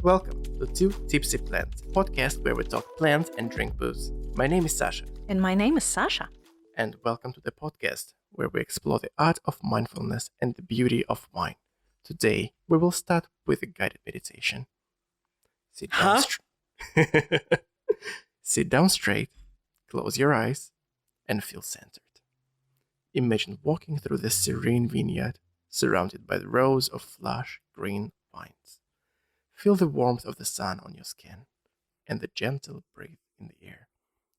Welcome to Two Tipsy Plants, a podcast where we talk plants and drink booze. My name is Sasha. And my name is Sasha. And welcome to the podcast where we explore the art of mindfulness and the beauty of wine. Today, we will start with a guided meditation. Sit down straight, close your eyes, and feel centered. Imagine walking through the serene vineyard, surrounded by the rows of lush green vines. Feel the warmth of the sun on your skin and the gentle breeze in the air.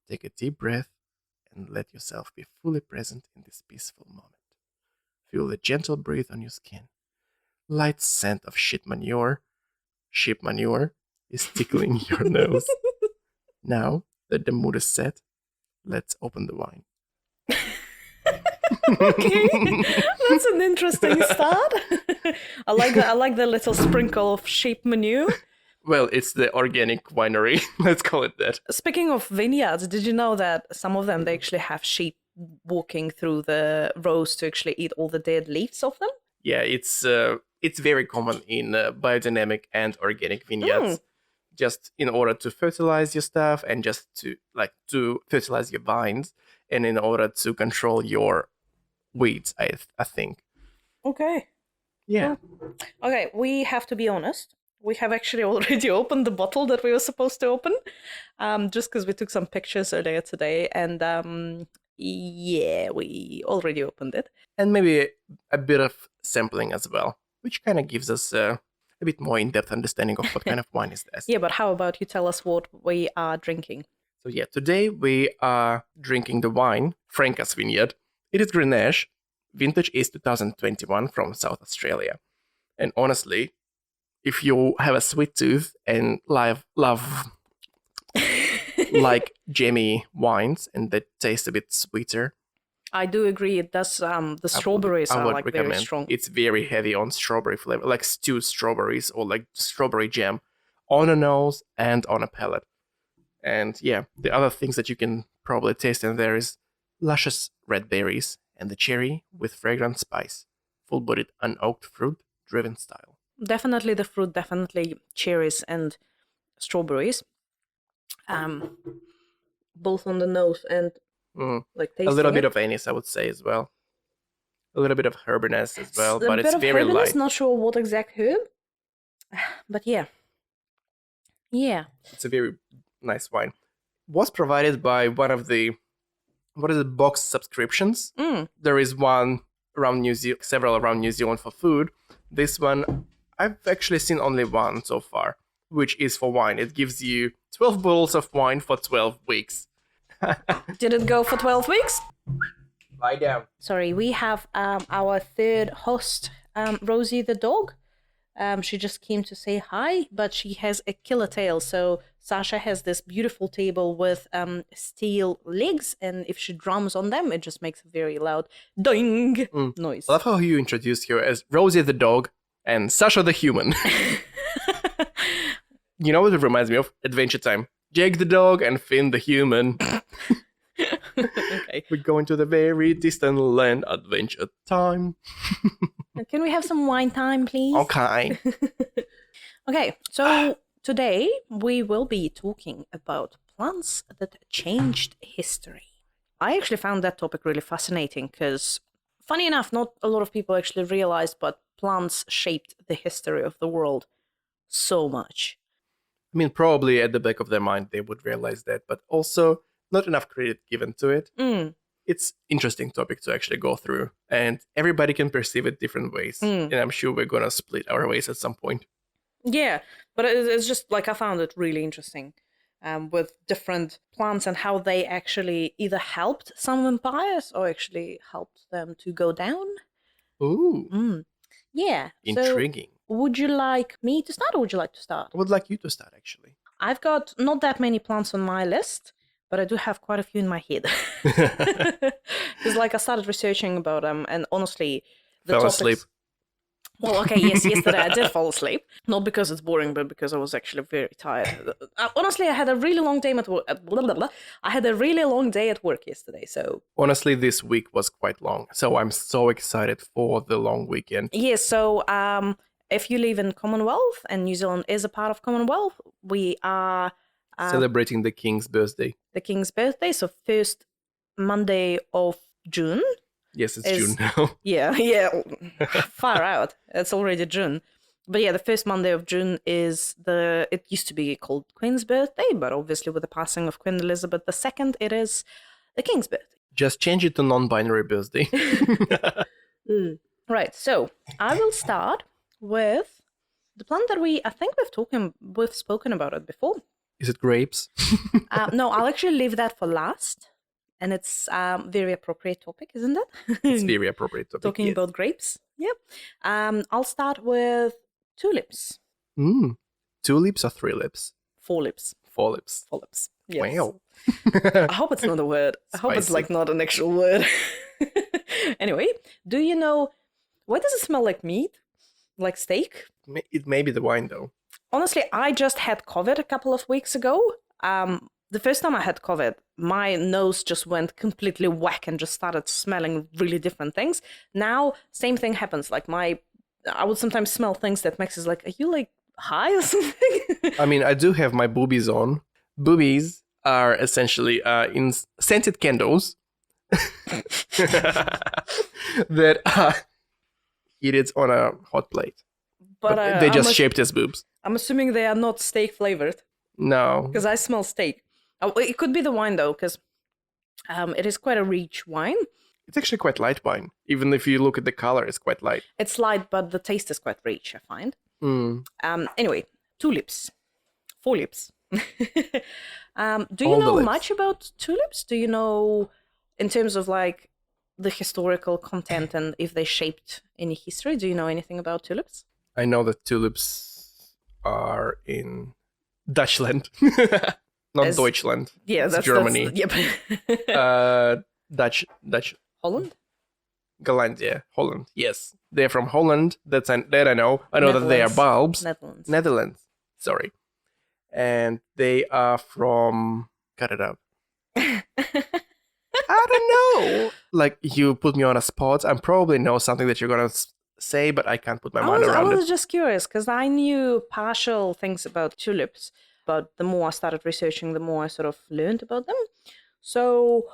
Take a deep breath and let yourself be fully present in this peaceful moment. Feel the gentle breeze on your skin. Light scent of sheep manure is tickling your nose. Now that the mood is set, let's open the wine. Okay, that's an interesting start. I like the little sprinkle of sheep manure. Well, it's the organic winery. Let's call it that. Speaking of vineyards, did you know that some of them, they actually have sheep walking through the rows to actually eat all the dead leaves of them? Yeah, it's very common in biodynamic and organic vineyards. Just in order to fertilize your stuff and just to fertilize your vines and in order to control your weeds, I think. Okay. Yeah. Okay, we have to be honest. We have actually already opened the bottle that we were supposed to open, just because we took some pictures earlier today, and we already opened it. And maybe a bit of sampling as well, which kind of gives us a bit more in-depth understanding of what kind of wine is this. Yeah, but how about you tell us what we are drinking? So yeah, today we are drinking the wine, Franca's Vineyard. It is Grenache. Vintage is 2021 from South Australia. And honestly, if you have a sweet tooth and love like jammy wines and that taste a bit sweeter, I do agree. It does. The strawberries are like recommend. Very strong. It's very heavy on strawberry flavor, like stewed strawberries or like strawberry jam on a nose and on a palate. And yeah, the other things that you can probably taste in there is luscious red berries and the cherry with fragrant spice, full-bodied unoaked fruit-driven style. Definitely the fruit, definitely cherries and strawberries. Both on the nose and like tasting a little bit of anise, I would say, as well. A little bit of herbiness as well, but it's very light. Not sure what exact herb, but yeah. It's a very nice wine. Was provided by one of the box subscriptions. There is one around New Zealand, several around New Zealand for food. This one, I've actually seen only one so far, which is for wine. It gives you 12 bottles of wine for 12 weeks. Did it go for 12 weeks? Lie down. Sorry, we have our third host, Rosie the dog. She just came to say hi, but she has a killer tail. So Sasha has this beautiful table with steel legs, and if she drums on them, it just makes a very loud ding noise. I love how you introduced her as Rosie the dog and Sasha the human. You know what it reminds me of? Adventure Time. Jake the dog and Finn the human. Okay. We're going to the very distant land. Adventure Time. Can we have some wine time, please? Okay. Okay, so today we will be talking about plants that changed history. I actually found that topic really fascinating because, funny enough, not a lot of people actually realized, but plants shaped the history of the world so much. I mean, probably at the back of their mind they would realize that, but also not enough credit given to it. It's interesting topic to actually go through, and everybody can perceive it different ways. And I'm sure we're gonna split our ways at some point. Yeah, but it's just like I found it really interesting with different plants and how they actually either helped some empires or actually helped them to go down. Ooh. Yeah. Intriguing. So would you like me to start or would you like to start? I would like you to start, actually. I've got not that many plants on my list, but I do have quite a few in my head. Because like I started researching about them, and honestly, Fell asleep. Well, okay, yes, yesterday I did fall asleep. Not because it's boring, but because I was actually very tired. Honestly, I had a really long day at work. I had a really long day at work yesterday, so... Honestly, this week was quite long, so I'm so excited for the long weekend. Yeah, so if you live in Commonwealth, and New Zealand is a part of Commonwealth, we are Celebrating the king's birthday. the King's birthday. So first Monday of June. Yes, it's June now. Yeah, far out. It's already June. But yeah, the first Monday of June is it used to be called Queen's birthday, but obviously with the passing of Queen Elizabeth II, it is the King's birthday. Just change it to non-binary birthday. Right, so I will start with the plant that I think we've spoken about it before. Is it grapes? No, I'll actually leave that for last. And it's very appropriate topic, isn't it? It's very appropriate topic. Talking about grapes. Yep. I'll start with tulips. Tulips or 3 lips? 4 lips. 4 lips. 4 lips. Yes. Wow. I hope it's not a word. I hope it's like not an actual word. Anyway, do you know, why does it smell like meat? Like steak? It may be the wine though. Honestly, I just had COVID a couple of weeks ago. The first time I had COVID, my nose just went completely whack and just started smelling really different things. Now, same thing happens. Like I would sometimes smell things that Max is like, are you like high or something? I mean, I do have my boobies on. Boobies are essentially in scented candles that are heated on a hot plate. But they just shaped as boobs. I'm assuming they are not steak flavored. No. Because I smell steak. Oh, it could be the wine though, because it is quite a rich wine. It's actually quite light wine. Even if you look at the color, it's quite light. It's light, but the taste is quite rich, I find. Anyway, tulips. 4 lips. Do you know much about tulips? Do you know, in terms of like the historical content and if they shaped any history, do you know anything about tulips? I know that tulips are in Dutchland. Not Deutschland. Yeah, that's Germany. Yep. Dutch. Holland? Hollandia. Holland. Yes. They're from Holland. That I know. I know that they are bulbs. Netherlands. Sorry. And they are from... Cut it up. I don't know. Like, you put me on a spot. I probably know something that you're going to say, but I can't put my mind around it. I was just curious, because I knew partial things about tulips. But the more I started researching, the more I sort of learned about them. So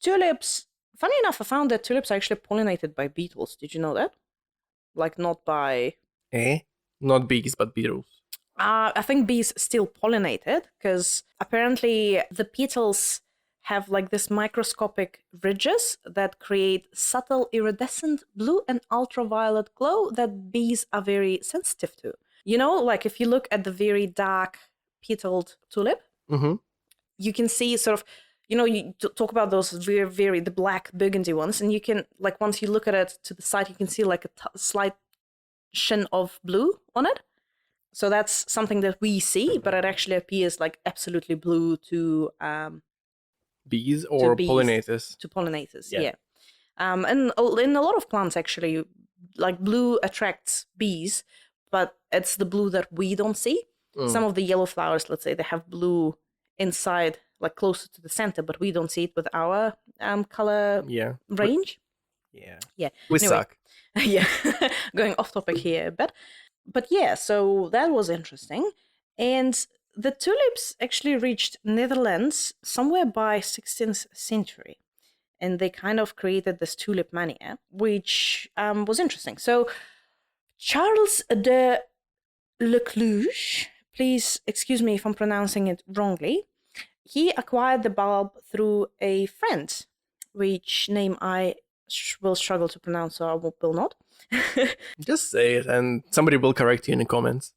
tulips, funny enough, I found that tulips are actually pollinated by beetles. Did you know that? Like not by... Not bees, but beetles. I think bees still pollinate it, because apparently the petals have like this microscopic ridges that create subtle iridescent blue and ultraviolet glow that bees are very sensitive to. You know, like if you look at the very dark petaled tulip, you can see sort of, you know, you talk about those very the black burgundy ones, and you can, like, once you look at it to the side, you can see like a slight sheen of blue on it. So that's something that we see, but it actually appears like absolutely blue to bees or pollinators. To pollinators, yeah. And in a lot of plants, actually, like blue attracts bees, but it's the blue that we don't see. Some of the yellow flowers, let's say, they have blue inside, like closer to the center, but we don't see it with our color range. Yeah. We suck. Yeah. Going off topic here a bit. But yeah, so that was interesting. And the tulips actually reached Netherlands somewhere by 16th century. And they kind of created this tulip mania, which was interesting. So Charles de Lecluge, please excuse me if I'm pronouncing it wrongly, he acquired the bulb through a friend, which name I will struggle to pronounce, so I will not. Just say it and somebody will correct you in the comments.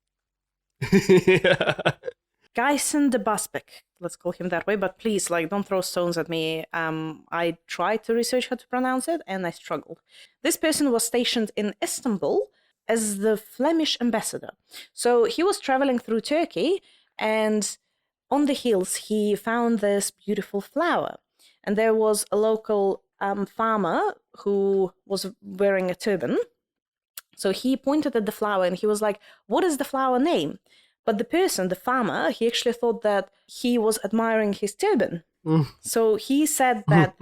Guyson de Baspek, let's call him that way, but please, like, don't throw stones at me. I tried to research how to pronounce it and I struggled. This person was stationed in Istanbul as the Flemish ambassador. So he was traveling through Turkey, and on the hills he found this beautiful flower. And there was a local farmer who was wearing a turban. So he pointed at the flower and he was like, what is the flower name? But the person, the farmer, he actually thought that he was admiring his turban. So he said that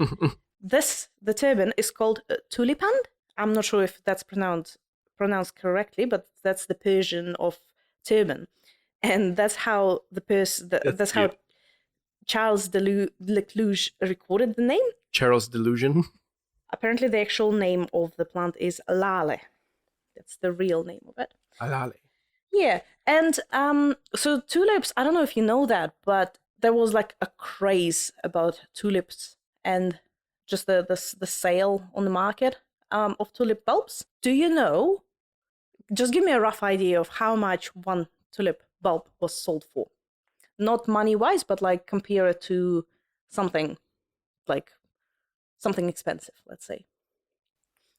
the turban is called tulipan. I'm not sure if that's pronounced pronounce correctly, but that's the Persian of turban, and that's how that's how cute. Charles de Lecluge recorded the name. Charles Delusion. Apparently, the actual name of the plant is Lale. That's the real name of it. Alale. Yeah, and so tulips. I don't know if you know that, but there was like a craze about tulips and just the sale on the market of tulip bulbs. Do you know? Just give me a rough idea of how much one tulip bulb was sold for. Not money wise, but like compare it to something like something expensive, let's say.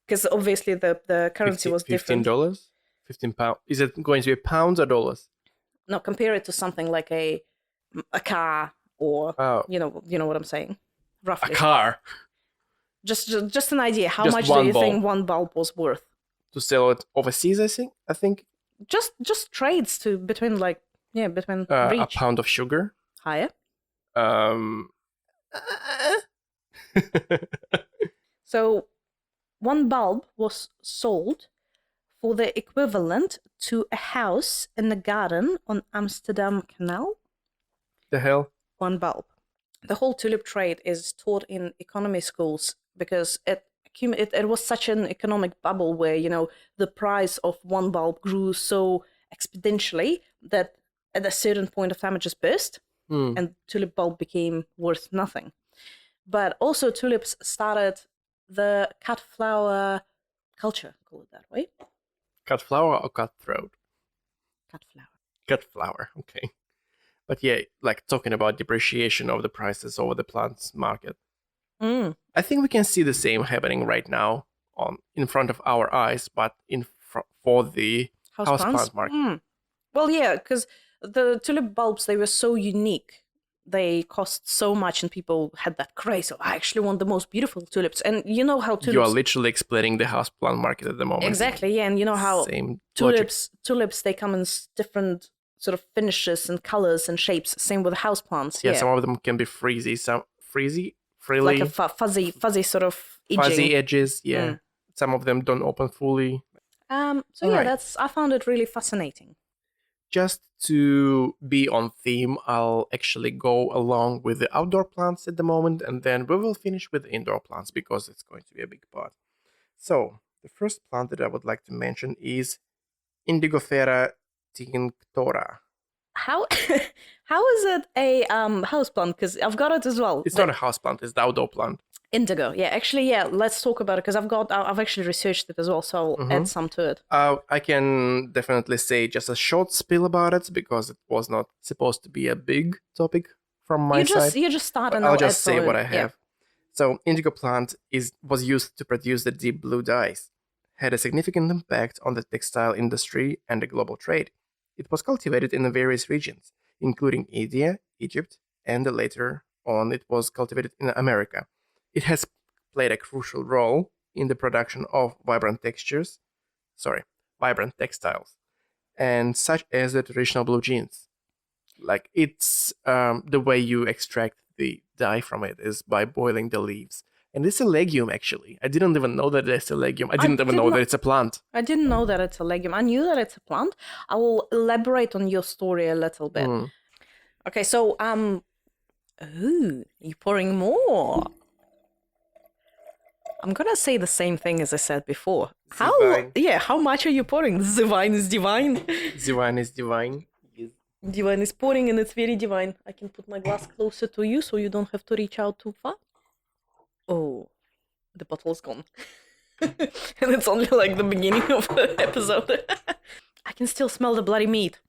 Because obviously the currency was different. $15? £15. Is it going to be pounds or dollars? No, compare it to something like a car or you know what I'm saying. Roughly. A car. Just an idea. How Just much do one you bulb. think one bulb was worth? To sell it overseas, I think. Just trades to between between A reach. pound of sugar. Higher. So one bulb was sold for the equivalent to a house in the garden on Amsterdam Canal. The hell? One bulb. The whole tulip trade is taught in economy schools because it was such an economic bubble where, you know, the price of one bulb grew so exponentially that at a certain point of time it just burst and tulip bulb became worth nothing. But also tulips started the cut flower culture, call it that way. Cut flower or cutthroat? Cut flower. Cut flower, okay. But yeah, like talking about depreciation of the prices over the plants market. I think we can see the same happening right now in front of our eyes, but for the houseplant market. Well, yeah, because the tulip bulbs, they were so unique. They cost so much, and people had that craze. So I actually want the most beautiful tulips. And you know how tulips... You are literally explaining the houseplant market at the moment. Exactly, yeah. And you know how Same tulips, they come in different sort of finishes and colors and shapes. Same with houseplants. Yeah, some of them can be frizzy, frilly. Like a fuzzy sort of edging. Fuzzy edges, yeah. Some of them don't open fully. I found it really fascinating. Just to be on theme, I'll actually go along with the outdoor plants at the moment, and then we will finish with the indoor plants because it's going to be a big part. So, the first plant that I would like to mention is Indigofera tinctora. How is it a houseplant? Because I've got it as well. It's not a houseplant, it's the outdoor plant. Indigo, yeah. Actually, yeah, let's talk about it because I've actually researched it as well, so I'll add some to it. I can definitely say just a short spiel about it because it was not supposed to be a big topic from my side. You just start and I'll just say what I have. Yeah. So, indigo plant was used to produce the deep blue dyes. Had a significant impact on the textile industry and the global trade. It was cultivated in various regions, including India, Egypt, and later on it was cultivated in America. It has played a crucial role in the production of vibrant textiles, and such as the traditional blue jeans. Like it's the way you extract the dye from it is by boiling the leaves. And it's a legume, actually. I didn't even know that it's a legume. I didn't even know that it's a plant. I didn't know that it's a legume. I knew that it's a plant. I will elaborate on your story a little bit. Okay, so, you're pouring more. I'm gonna say the same thing as I said before. How much are you pouring? The wine is divine. The wine is divine. Yes. Divine is pouring and it's very divine. I can put my glass closer to you so you don't have to reach out too far. Oh, the bottle's gone. And it's only like the beginning of the episode. I can still smell the bloody meat.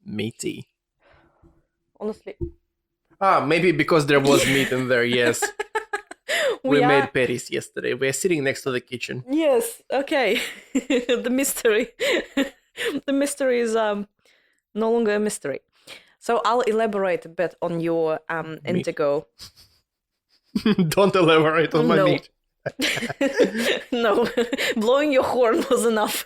Meaty. Honestly. Maybe because there was meat in there, yes. We made patties yesterday. We're sitting next to the kitchen. Yes, okay. The mystery. The mystery is no longer a mystery. So I'll elaborate a bit on your indigo. Don't elaborate on my meat. No, blowing your horn was enough.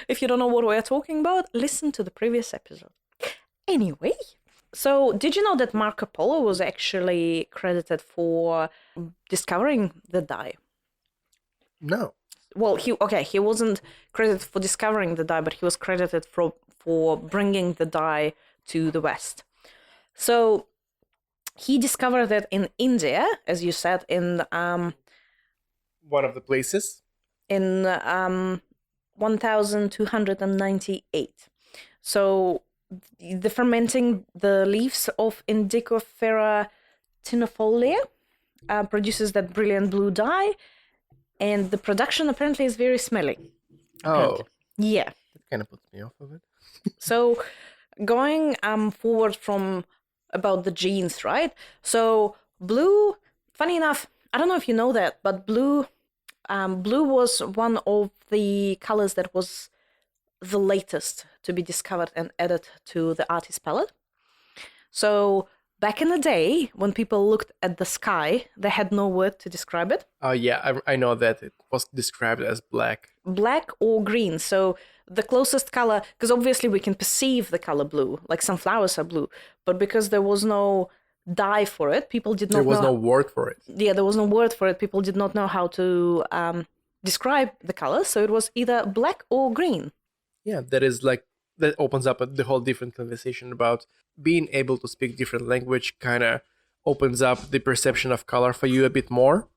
If you don't know what we're talking about, listen to the previous episode. Anyway, so did you know that Marco Polo was actually credited for discovering the dye? No. he wasn't credited for discovering the dye, but he was credited for bringing the dye to the West. So he discovered it in India, as you said, in one of the places. in 1298. So the fermenting the leaves of Indigofera tinifolia produces that brilliant blue dye, and the production apparently is very smelly. Oh, Yeah. that kind of puts me off of it. So going forward from about the genes, right? So blue, funny enough, I don't know if you know that, but blue was one of the colors that was the latest to be discovered and added to the artist palette. So back in the day, when people looked at the sky, they had no word to describe it. Oh, yeah, I know that it was described as black. Black or green. So the closest color, because obviously we can perceive the color blue, like some flowers are blue, but because there was no dye for it, people did not know. There was no word for it. Yeah, there was no word for it. People did not know how to describe the color. So it was either black or green. Yeah, that opens up the whole different conversation about being able to speak different language. Kind of opens up the perception of color for you a bit more.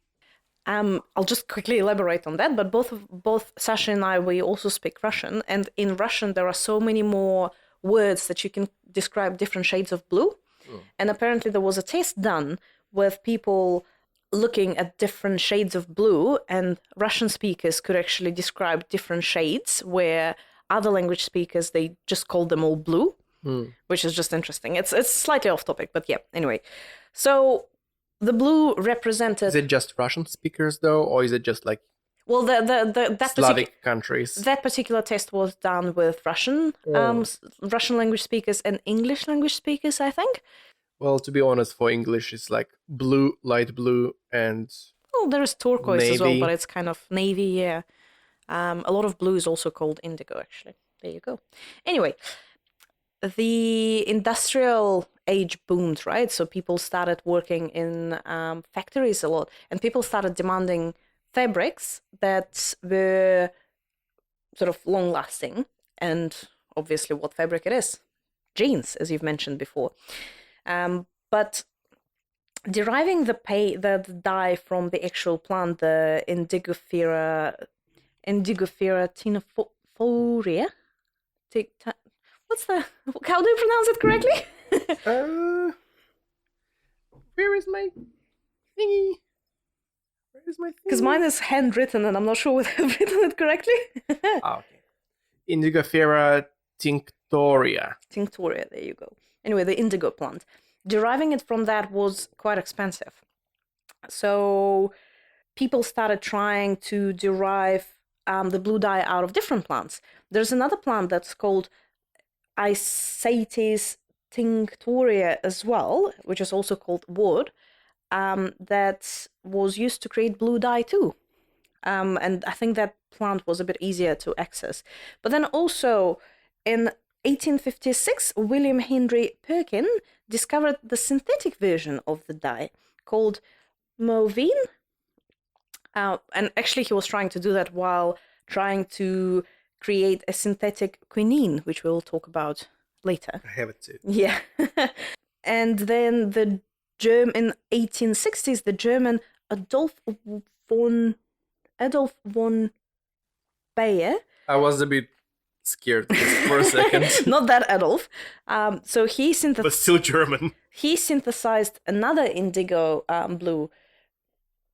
I'll just quickly elaborate on that. But both Sasha and I, we also speak Russian, and in Russian there are so many more words that you can describe different shades of blue. And apparently there was a test done with people looking at different shades of blue, and Russian speakers could actually describe different shades, where other language speakers, they just called them all blue, which is just interesting. It's slightly off topic, but yeah, anyway. So the blue represented... Is it just Russian speakers, though, or is it just like well, that Slavic countries? That particular test was done with Russian language speakers and English language speakers, I think. Well, to be honest, for English, it's like blue, light blue, and... Well, there is turquoise navy. as well, but it's kind of navy, yeah. A lot of blue is also called indigo, actually. There you go. Anyway, the industrial age boomed, right? So people started working in factories a lot, and people started demanding fabrics that were sort of long-lasting. And obviously what fabric it is? Jeans, as you've mentioned before. But deriving the dye from the actual plant, the Indigofera tinifolia. How do you pronounce it correctly? Where is my thingy? Where is my thingy? Because mine is handwritten and I'm not sure whether I've written it correctly. Okay. Indigofera tinctoria. Tinctoria, there you go. Anyway, the indigo plant. Deriving it from that was quite expensive. So people started trying to derive the blue dye out of different plants. There's another plant that's called Isatis tinctoria as well, which is also called wood, that was used to create blue dye too. And I think that plant was a bit easier to access. But then also in 1856, William Henry Perkin discovered the synthetic version of the dye called Movine. And actually he was trying to do that while trying to create a synthetic quinine, which we'll talk about later. I have it too. Yeah. And then in 1860s, the German Adolf von Bayer. I was a bit scared for a second. Not that Adolf. So he but still German. He synthesized another indigo blue,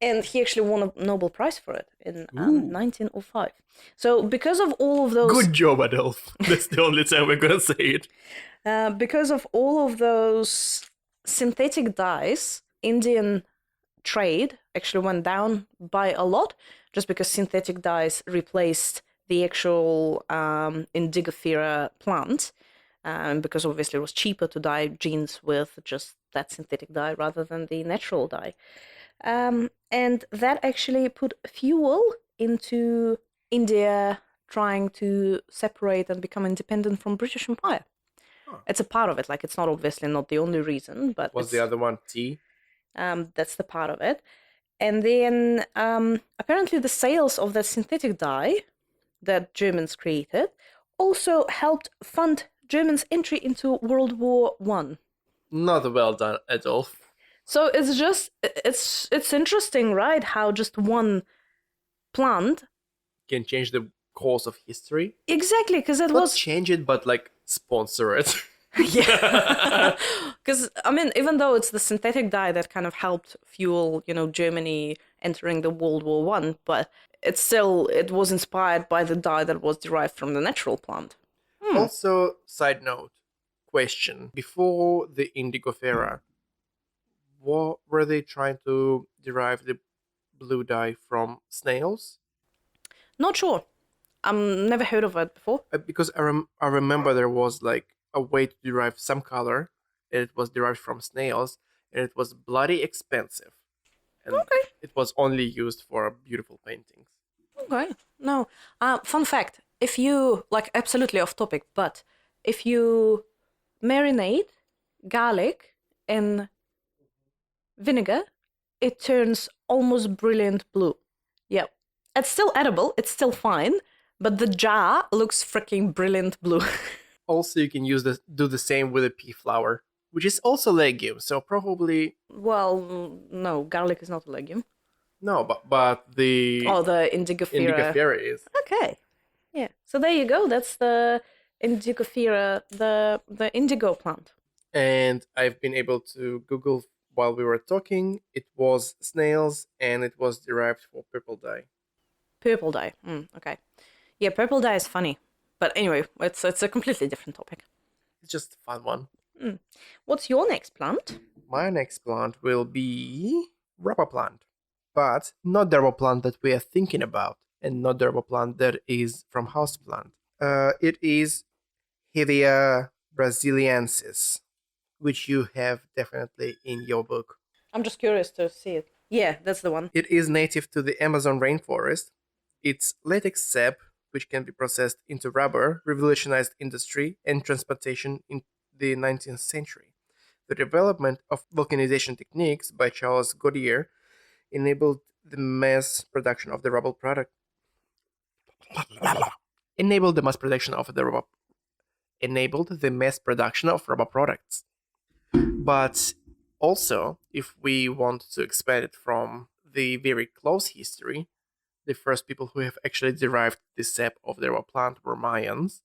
and he actually won a Nobel Prize for it in 1905. So because of all of those... Good job, Adolf. That's the only time we're going to say it. Because of all of those synthetic dyes, Indian trade actually went down by a lot, just because synthetic dyes replaced the actual Indigofera plant, because obviously it was cheaper to dye jeans with just that synthetic dye rather than the natural dye. And that actually put fuel into India trying to separate and become independent from British Empire. Huh. It's a part of it. Like, it's not obviously not the only reason, but was the other one tea? That's the part of it. And then apparently the sales of the synthetic dye that Germans created also helped fund Germans' entry into World War One. Not well done at all. So it's interesting, right? How just one plant Can change the course of history. exactly because it Not was change it, but like sponsor it. yeah. Because I mean, even though it's the synthetic dye that kind of helped fuel, Germany entering the World War One, but it was inspired by the dye that was derived from the natural plant. Also, side note, question: before the Indigofera, what were they trying to derive the blue dye from snails? Not sure. Never heard of it before. Because I remember there was like a way to derive some color, and it was derived from snails, and it was bloody expensive, and Okay. it was only used for beautiful paintings. Okay. No. Fun fact: if you absolutely off topic, but if you marinate garlic in vinegar, it turns almost brilliant blue. Yeah. It's still edible, it's still fine, but the jar looks freaking brilliant blue. Also, you can do the same with a pea flower, which is also legume, so probably Well, no, garlic is not a legume. no, but the Oh, the Indigofera. Indigofera is. Okay. Yeah. So there you go. That's the Indigofera, the indigo plant. And I've been able to Google while we were talking. It was snails, and it was derived for purple dye. Purple dye. Okay. Yeah, purple dye is funny. But anyway, it's a completely different topic. It's just a fun one. What's your next plant? My next plant will be rubber plant, but not the rubber plant that we are thinking about, and not the rubber plant that is from houseplant. It is Hevea brasiliensis, which you have definitely in your book. I'm just curious to see it. Yeah, that's the one. It is native to the Amazon rainforest. Its latex sap, which can be processed into rubber, revolutionized industry and transportation in the 19th century. The development of vulcanization techniques by Charles Goodyear enabled the mass production of the rubber product. Enabled the mass production of rubber products. But also, if we want to expand it from the very close history, the first people who have actually derived the sap of the rubber plant were Mayans.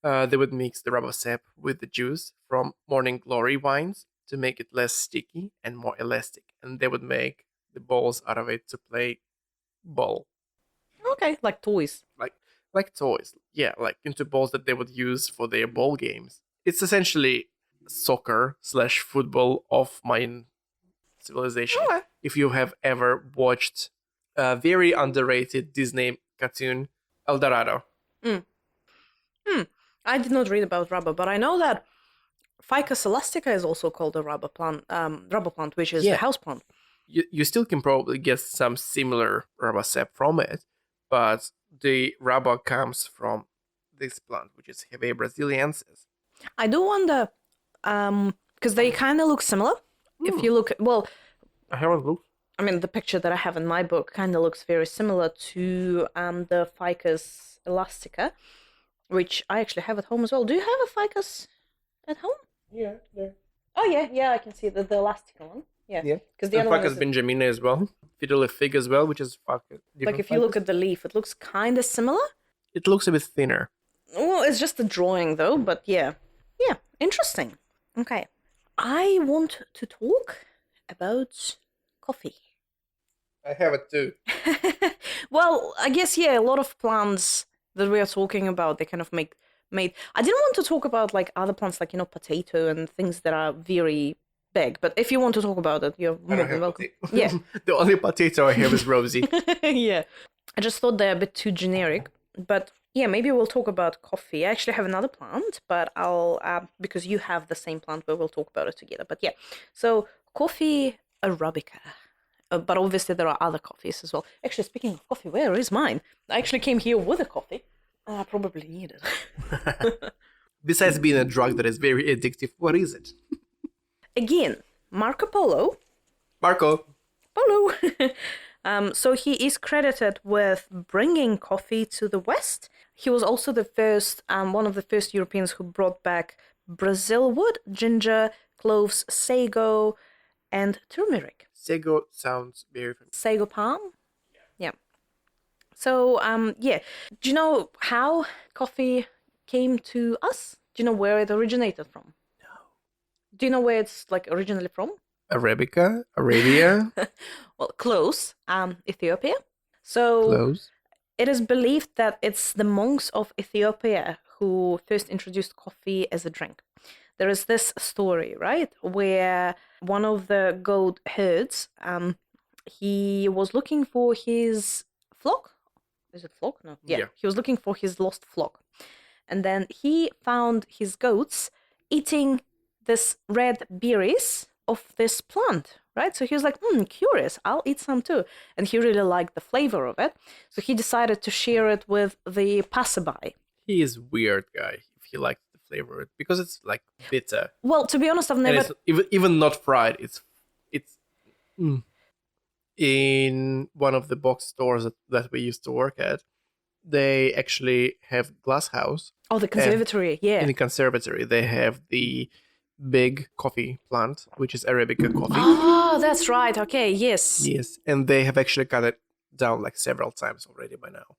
They would mix the rubber sap with the juice from morning glory vines to make it less sticky and more elastic, and they would make the balls out of it to play ball. Okay, like toys. Like toys, yeah, like into balls that they would use for their ball games. It's essentially soccer / football of Mayan civilization. Okay. If you have ever watched a very underrated Disney cartoon, El Dorado. I did not read about rubber, but I know that Ficus elastica is also called a rubber plant, which is the house plant. You still can probably get some similar rubber sap from it, but the rubber comes from this plant, which is Hevea brasiliensis. I do wonder, because they kind of look similar. If you look, well, I haven't looked. I mean, the picture that I have in my book kind of looks very similar to the Ficus elastica, which I actually have at home as well. Do you have a Ficus at home? Yeah, there. Oh yeah, I can see the elastica one. Yeah, because the and other one Ficus is benjamina as well. Fiddle fig as well, which is Ficus. like if you look at the leaf, it looks kind of similar. It looks a bit thinner. Well, it's just a drawing though, but yeah, interesting. Okay, I want to talk about coffee. I have it too. Well, I guess a lot of plants that we are talking about, they kind of made. I didn't want to talk about like other plants, like potato and things that are very big. But if you want to talk about it, you're more than welcome. Yeah, The only potato I have is Rosie. yeah. I just thought they're a bit too generic, but yeah, maybe we'll talk about coffee. I actually have another plant, but I'll because you have the same plant, but we'll talk about it together. But yeah, so coffee arabica. But obviously there are other coffees as well. Actually, speaking of coffee, where is mine? I actually came here with a coffee. I probably need it. Besides being a drug that is very addictive, what is it? Again, Marco Polo. Marco. Polo. So he is credited with bringing coffee to the West. He was also the first, one of the first Europeans who brought back Brazil wood, ginger, cloves, sago, and turmeric. Sago sounds very familiar. Sago palm? Yeah. So, yeah. Do you know how coffee came to us? Do you know where it originated from? No. Do you know where it's like originally from? Arabica? Arabia? Well, close. Ethiopia. So Close. it is believed that it's the monks of Ethiopia who first introduced coffee as a drink. There is this story, right, where one of the goat herds, he was looking for his flock. Is it flock? No. Yeah. He was looking for his lost flock. And then he found his goats eating this red berries of this plant, right? So he was like, curious, I'll eat some too. And he really liked the flavor of it. So he decided to share it with the passerby. He is weird guy if he likes the flavor because it's like bitter. Well, to be honest, I've And never... it's even not fried. It's in one of the box stores that we used to work at. They actually have glass house. Oh, the conservatory, yeah. In the conservatory, they have the big coffee plant, which is Arabica coffee. Oh, that's right. Okay, yes. Yes, and they have actually cut it down like several times already by now.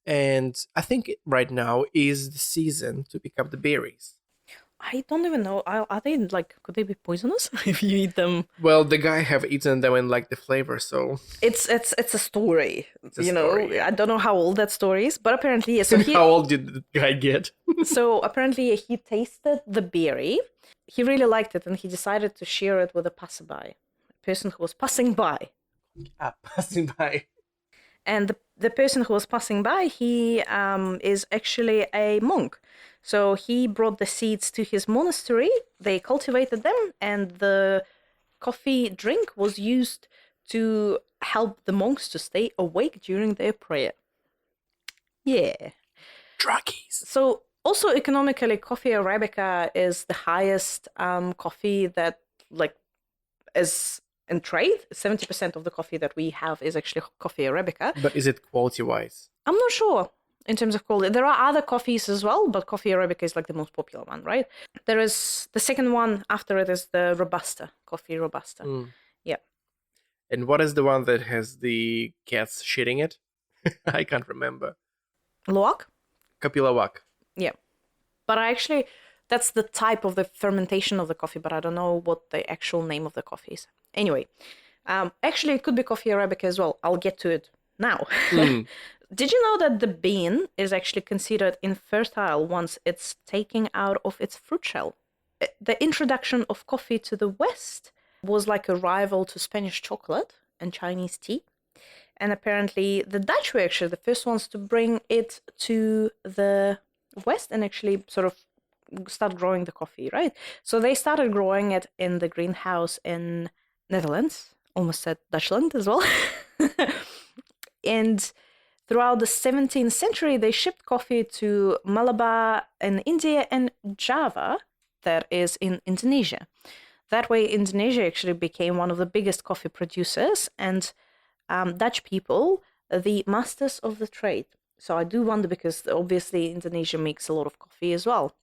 And I think right now is the season to pick up the berries. I don't even know. Are they like? Could they be poisonous if you eat them? Well, the guy have eaten them and like the flavor, so it's a story. It's a story. I don't know how old that story is, but apparently, yes. So how old did the guy get? So apparently, he tasted the berry. He really liked it, and he decided to share it with a passerby, a person who was passing by. Passing by. And the person who was passing by, he is actually a monk. So he brought the seeds to his monastery, they cultivated them, and the coffee drink was used to help the monks to stay awake during their prayer. Yeah. Druggies. So also economically, coffee Arabica is the highest coffee that like is in trade. 70% of the coffee that we have is actually coffee Arabica. But is it quality-wise? I'm not sure. In terms of quality, there are other coffees as well, but coffee Arabica is like the most popular one, right? There is the second one after it is the Robusta, coffee Robusta. Yeah. And what is the one that has the cats shitting it? I can't remember. Loak? Kapilawak. Yeah. But that's the type of the fermentation of the coffee, but I don't know what the actual name of the coffee is. Anyway, actually it could be coffee Arabica as well. I'll get to it now. Did you know that the bean is actually considered infertile once it's taken out of its fruit shell? The introduction of coffee to the West was like a rival to Spanish chocolate and Chinese tea. And apparently the Dutch were actually the first ones to bring it to the West and actually sort of start growing the coffee, right? So they started growing it in the greenhouse in Netherlands, almost said Dutchland as well. And throughout the 17th century, they shipped coffee to Malabar in India and Java, that is in Indonesia. That way, Indonesia actually became one of the biggest coffee producers, and Dutch people, the masters of the trade. So I do wonder, because obviously Indonesia makes a lot of coffee as well.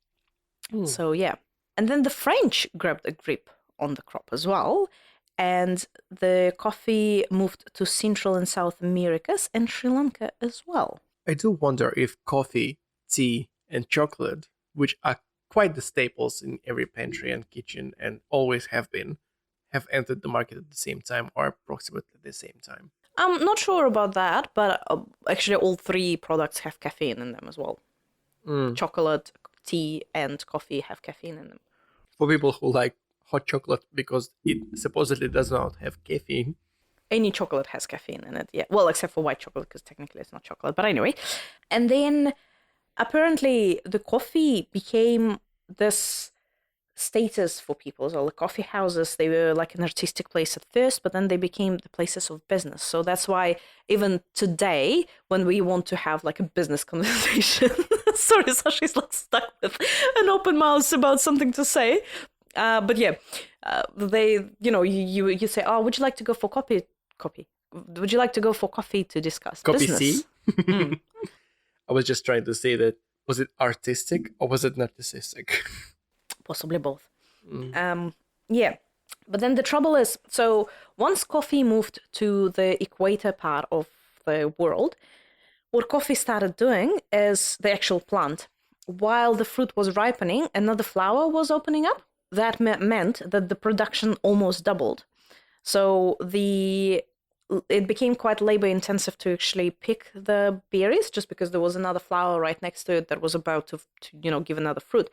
So yeah. And then the French grabbed a grip on the crop as well. And the coffee moved to Central and South Americas and Sri Lanka as well. I do wonder if coffee, tea, and chocolate, which are quite the staples in every pantry and kitchen and always have been, have entered the market at the same time or approximately the same time. I'm not sure about that, but actually all three products have caffeine in them as well. Chocolate, tea, and coffee have caffeine in them. For people who like hot chocolate because it supposedly does not have caffeine. Any chocolate has caffeine in it, yeah. Well, except for white chocolate, because technically it's not chocolate. But anyway. And then apparently the coffee became this status for people. So the coffee houses, they were like an artistic place at first, but then they became the places of business. So that's why even today, when we want to have like a business conversation, sorry, Sasha's like stuck with an open mouth about something to say. But yeah, they, you say, oh, would you like to go for coffee Copy. Would you like to go for coffee to discuss Copy business? C? I was just trying to say that, was it artistic or was it narcissistic? Possibly both. Yeah. But then the trouble is, so once coffee moved to the equator part of the world, what coffee started doing is the actual plant. While the fruit was ripening, another flower was opening up. That meant that the production almost doubled. So it became quite labor intensive to actually pick the berries, just because there was another flower right next to it that was about to give another fruit.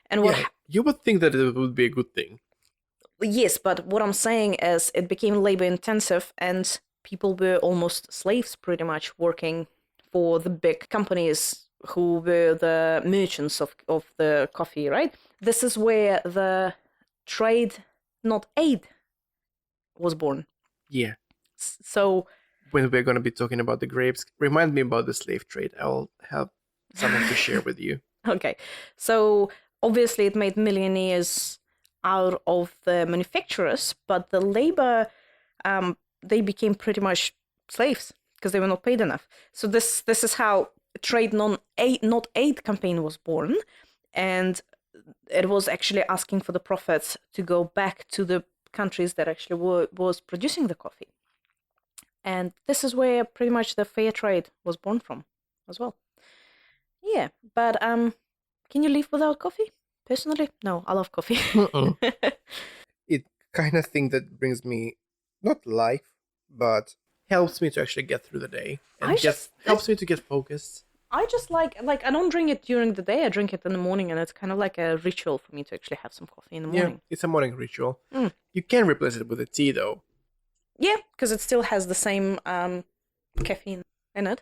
And what you would think that it would be a good thing. Yes, but what I'm saying is it became labor intensive, and people were almost slaves pretty much working for the big companies who were the merchants of the coffee, right? This is where the trade, not aid, was born. Yeah. So when we're going to be talking about the grapes, remind me about the slave trade. I'll have something to share with you. Okay. So obviously it made millionaires out of the manufacturers, but the labor, they became pretty much slaves because they were not paid enough. So this is how trade not aid campaign was born, and it was actually asking for the profits to go back to the countries that actually was producing the coffee. And this is where pretty much the fair trade was born from as well. Yeah, but can you live without coffee? Personally, no, I love coffee. It kind of thing that brings me, not life, but helps me to actually get through the day. And helps me to get focused. I just like I don't drink it during the day. I drink it in the morning, and it's kind of like a ritual for me to actually have some coffee in the morning. Yeah, it's a morning ritual. You can replace it with a tea, though. Yeah, because it still has the same caffeine in it.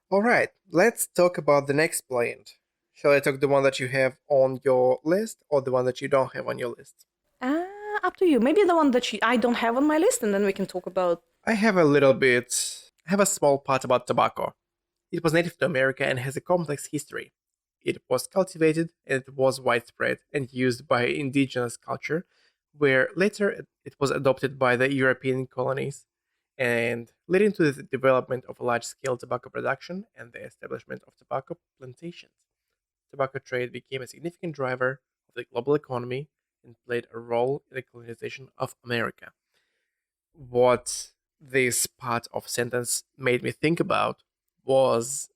All right, let's talk about the next plant. Shall I talk the one that you have on your list or the one that you don't have on your list? Up to you. Maybe the one that I don't have on my list, and then we can talk about... I have a small part about tobacco. It was native to America and has a complex history. It was cultivated and it was widespread and used by indigenous culture, where later it was adopted by the European colonies, and leading to the development of large-scale tobacco production and the establishment of tobacco plantations. Tobacco trade became a significant driver of the global economy and played a role in the colonization of America. What this part of sentence made me think about was,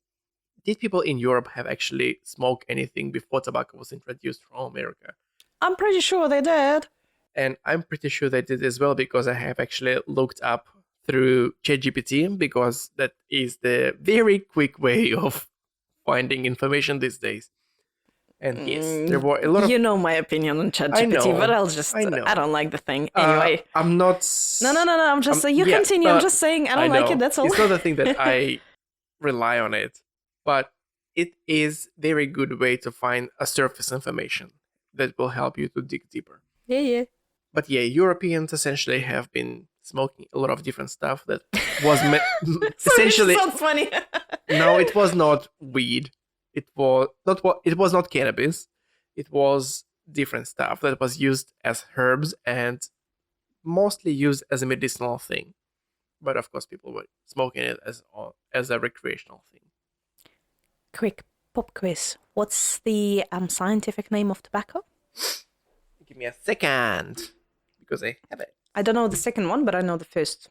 did people in Europe have actually smoked anything before tobacco was introduced from America? I'm pretty sure they did. And I'm pretty sure they did as well, because I have actually looked up through ChatGPT, because that is the very quick way of finding information these days. And yes, there were a lot of... You know my opinion on ChatGPT, but I don't like the thing. Anyway. I'm not... No, I'm just saying, continue. I'm just saying I don't like it, that's all. It's not the thing that I rely on it, but it is very good way to find a surface information that will help you to dig deeper. Yeah. But yeah, Europeans essentially have been smoking a lot of different stuff that was essentially... So funny. No, it was not weed. It was not cannabis. It was different stuff that was used as herbs and mostly used as a medicinal thing. But of course, people were smoking it as a recreational thing. Quick pop quiz. What's the scientific name of tobacco? Give me a second, because I have it. I don't know the second one, but I know the first.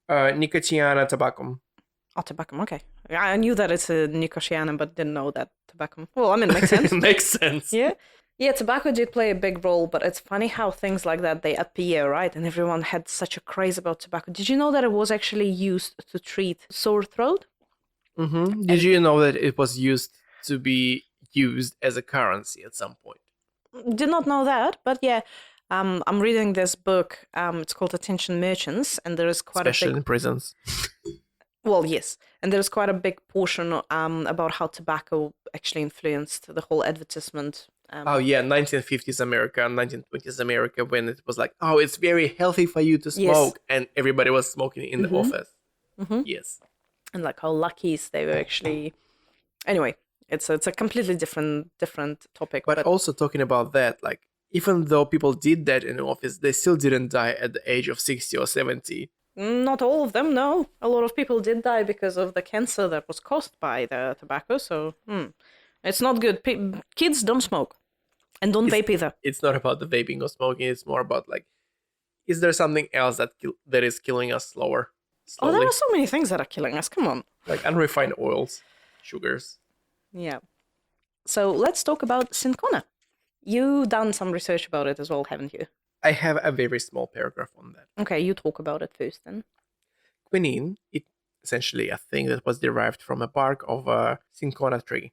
Nicotiana tabacum. Oh, tobacco. Okay. I knew that it's a Nicotiana, but didn't know that tobacco. Well, I mean, it makes sense. Makes sense. Yeah. Yeah, tobacco did play a big role, but it's funny how things like that, they appear, right? And everyone had such a craze about tobacco. Did you know that it was actually used to treat sore throat? Mm-hmm. Did you know that it was used to be used as a currency at some point? Did not know that, but yeah. I'm reading this book. It's called Attention Merchants, and there is quite Especially a big... in prisons. Well, yes. And there's quite a big portion about how tobacco actually influenced the whole advertisement. 1950s America, 1920s America, when it was like, oh, it's very healthy for you to smoke, and everybody was smoking in the office. Mm-hmm. Yes. And like how luckies they were actually... Anyway, it's a completely different topic. But also talking about that, like, even though people did that in the office, they still didn't die at the age of 60 or 70. Not all of them, no. A lot of people did die because of the cancer that was caused by the tobacco, so it's not good. Kids don't smoke and don't It's, vape either. it's not about the vaping or smoking. It's more about like, is there something else that is killing us Oh, slowly? there are so many things that are killing us. Come on. Like unrefined oils, sugars. Yeah. So let's talk about cinchona. You done some research about it as well, haven't you? I have a very small paragraph on that. Okay, you talk about it first then. Quinine, it's essentially a thing that was derived from a bark of a cinchona tree,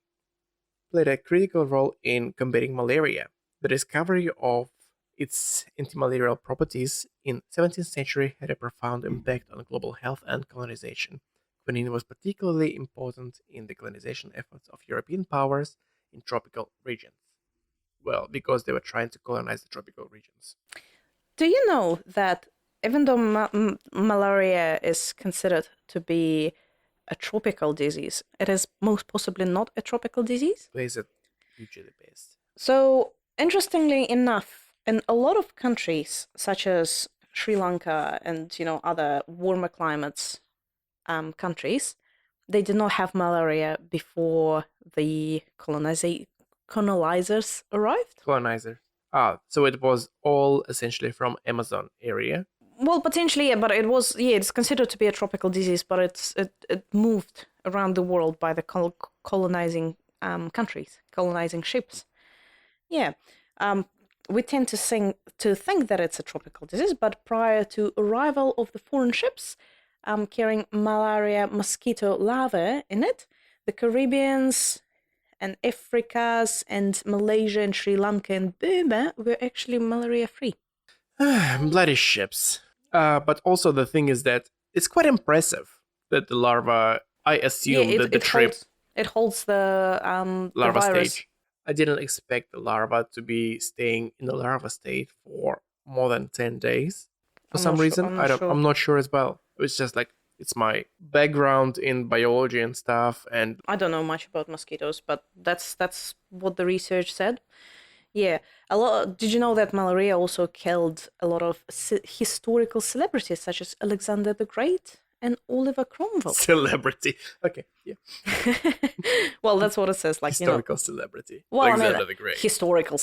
played a critical role in combating malaria. The discovery of its antimalarial properties in 17th century had a profound impact on global health and colonization. Quinine was particularly important in the colonization efforts of European powers in tropical regions. Well, because they were trying to colonize the tropical regions. Do you know that even though malaria is considered to be a tropical disease, it is most possibly not a tropical disease? Where is it usually based? So, interestingly enough, in a lot of countries, such as Sri Lanka and other warmer climates countries, they did not have malaria before the colonizers arrived. Colonizers. So it was all essentially from Amazon area. Well, potentially, yeah, but it's considered to be a tropical disease, but it moved around the world by the colonizing countries, colonizing ships. Yeah, we tend to think that it's a tropical disease, but prior to arrival of the foreign ships carrying malaria mosquito larvae in it, the Caribbeans and Africas and Malaysia and Sri Lanka and Burma were actually malaria-free. Bloody ships. But also the thing is that it's quite impressive that the larva, I assume that the trip holds the larva virus. stage. I didn't expect the larva to be staying in the larva state for more than 10 days. For some reason, I'm not sure as well. It's just like, it's my background in biology and stuff, and I don't know much about mosquitoes, but that's what the research said. Yeah, Did you know that malaria also killed a lot of historical celebrities, such as Alexander the Great and Oliver Cromwell? Celebrity. Okay, yeah. Well, that's what it says. Like historical celebrity. Well, Alexander the Great. Historical,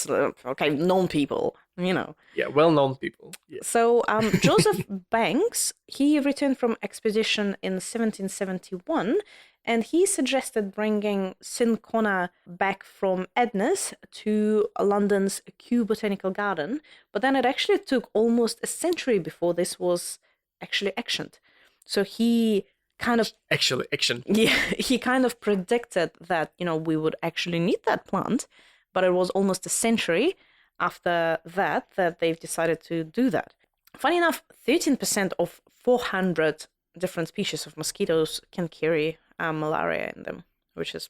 okay, known people. Yeah, well-known people. Yeah. So Joseph Banks, he returned from expedition in 1771, and he suggested bringing cinchona back from Edna's to London's Kew Botanical Garden, but then it actually took almost a century before this was actually actioned. So he kind of he kind of predicted that we would actually need that plant, but it was almost a century after that they've decided to do that. Funny enough, 13% of 400 different species of mosquitoes can carry malaria in them, which is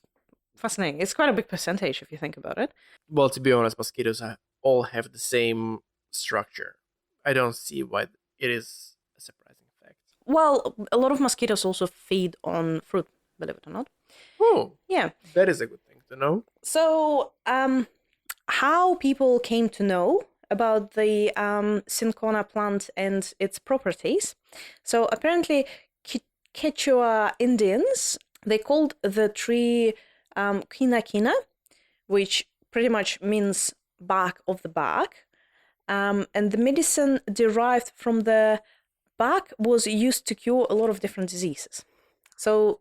fascinating. It's quite a big percentage if you think about it. Well, to be honest, mosquitoes all have the same structure. I don't see why it is a surprising fact. Well, a lot of mosquitoes also feed on fruit, believe it or not. Oh, yeah. That is a good thing to know. So, how people came to know about the cinchona plant and its properties. So apparently, Quechua Indians, they called the tree quina quina, which pretty much means bark of the bark. And the medicine derived from the bark was used to cure a lot of different diseases. So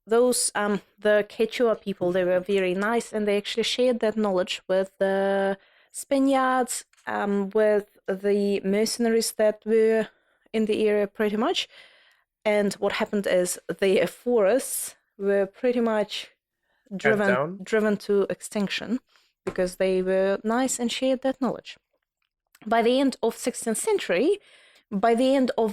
those the Quechua people, they were very nice, and they actually shared that knowledge with the Spaniards, with the mercenaries that were in the area pretty much. And what happened is the forests were pretty much driven to extinction because they were nice and shared that knowledge. By the end of the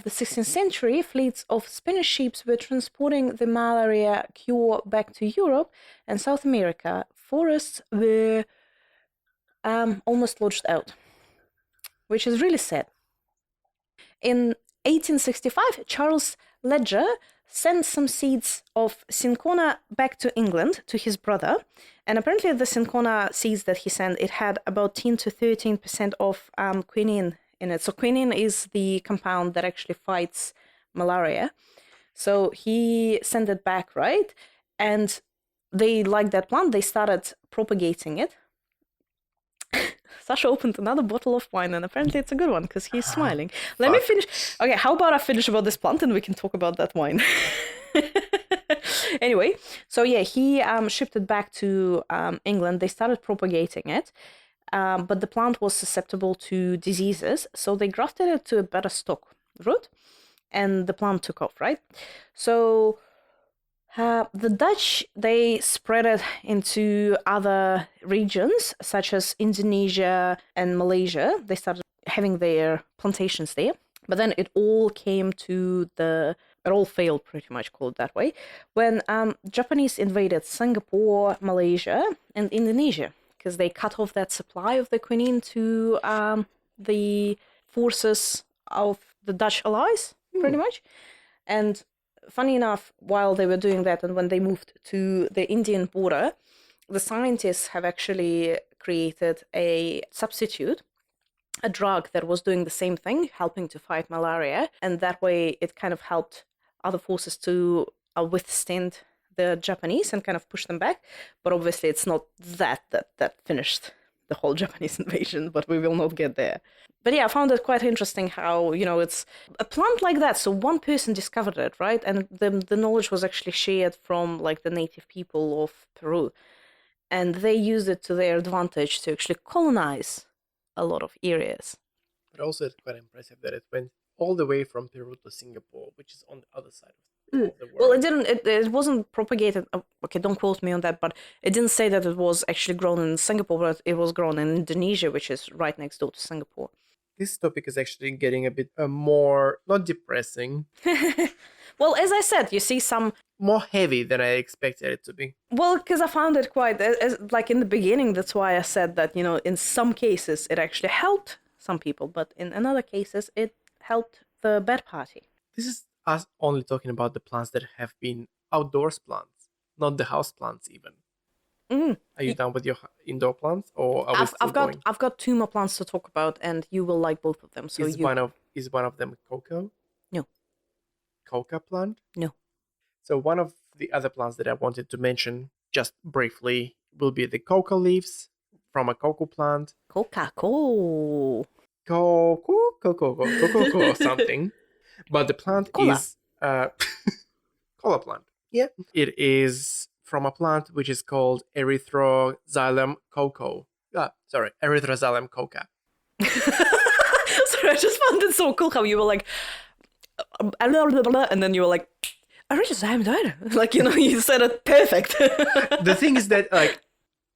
16th century, fleets of Spanish ships were transporting the malaria cure back to Europe and South America. Forests were almost lodged out, which is really sad. In 1865, Charles Ledger sent some seeds of cinchona back to England to his brother, and apparently the cinchona seeds that he sent, it had about 10 to 13% of quinine in it. So quinine is the compound that actually fights malaria. So he sent it back, right? And they liked that plant. They started propagating it. Sasha opened another bottle of wine, and apparently it's a good one because he's smiling. Let me finish. Okay, how about I finish about this plant and we can talk about that wine? Anyway, so yeah, he shipped it back to England. They started propagating it, but the plant was susceptible to diseases, so they grafted it to a better stock root, and the plant took off, right? So the Dutch, they spread it into other regions, such as Indonesia and Malaysia. They started having their plantations there. But then it all came to it all failed, pretty much, called that way, when Japanese invaded Singapore, Malaysia, and Indonesia, because they cut off that supply of the quinine to the forces of the Dutch allies, pretty much. And funny enough, while they were doing that and when they moved to the Indian border, the scientists have actually created a substitute, a drug that was doing the same thing, helping to fight malaria. And that way it kind of helped other forces to withstand the Japanese and kind of push them back. But obviously it's not that finished the whole Japanese invasion, but we will not get there. But yeah, I found it quite interesting how, it's a plant like that. So one person discovered it, right? And the knowledge was actually shared from like the native people of Peru. And they used it to their advantage to actually colonize a lot of areas. But also it's quite impressive that it went all the way from Peru to Singapore, which is on the other side of the world. Well, it wasn't propagated. Okay, don't quote me on that, but it didn't say that it was actually grown in Singapore, but it was grown in Indonesia, which is right next door to Singapore. This topic is actually getting a bit more, not depressing. Well, as I said, you see some... More heavy than I expected it to be. Well, because I found it quite, like in the beginning, that's why I said that, in some cases it actually helped some people, but in other cases it helped the bad party. This is us only talking about the plants that have been outdoors plants, not the house plants even. Are you done with your indoor plants, or are we still going? I've got two more plants to talk about, and you will like both of them. So is one of them cocoa? No. Coca plant? No. So one of the other plants that I wanted to mention just briefly will be the cocoa leaves from a cocoa plant. Coca-Cola. Cocoa something. But the plant is cola plant. Yeah. It is from a plant which is called Erythroxylum cocoa. Erythroxylum coca. Sorry, I just found it so cool how you were like, and then you were like, like, you said it perfect. The thing is that, like,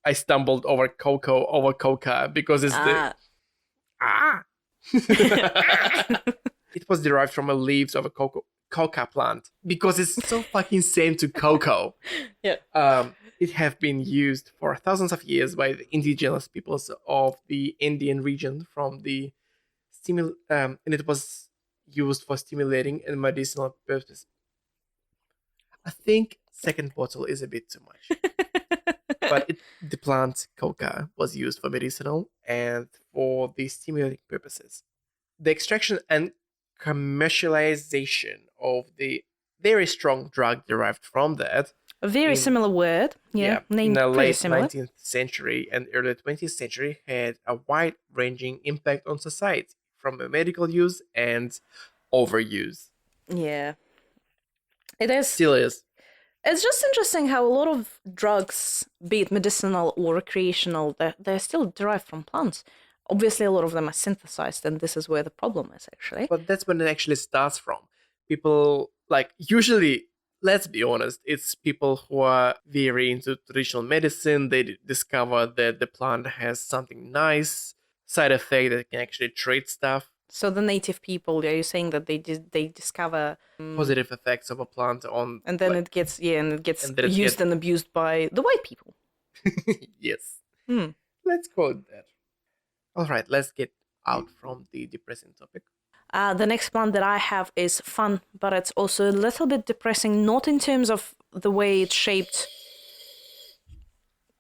I stumbled over coca because it's it was derived from the leaves of a coca plant because it's so fucking same to cocoa. Yeah. It have been used for thousands of years by the indigenous peoples of the Indian region and it was used for stimulating and medicinal purposes. I think second bottle is a bit too much. But the plant coca was used for medicinal and for the stimulating purposes. The extraction and commercialization of the very strong drug derived from that. A very similar word. Yeah, in the late 19th century and early 20th century had a wide-ranging impact on society, from medical use and overuse. Yeah. It is. Still is. It's just interesting how a lot of drugs, be it medicinal or recreational, they're still derived from plants. Obviously, a lot of them are synthesized, and this is where the problem is, actually. But that's when it actually starts from. People, usually, let's be honest, it's people who are very into traditional medicine. They discover that the plant has something nice, side effect that can actually treat stuff. So the native people, are you saying that they discover positive effects of a plant on, and then it gets used and abused by the white people? Yes. Let's quote that. All right, let's get out from the depressing topic. The next plant that I have is fun, but it's also a little bit depressing, not in terms of the way it's shaped.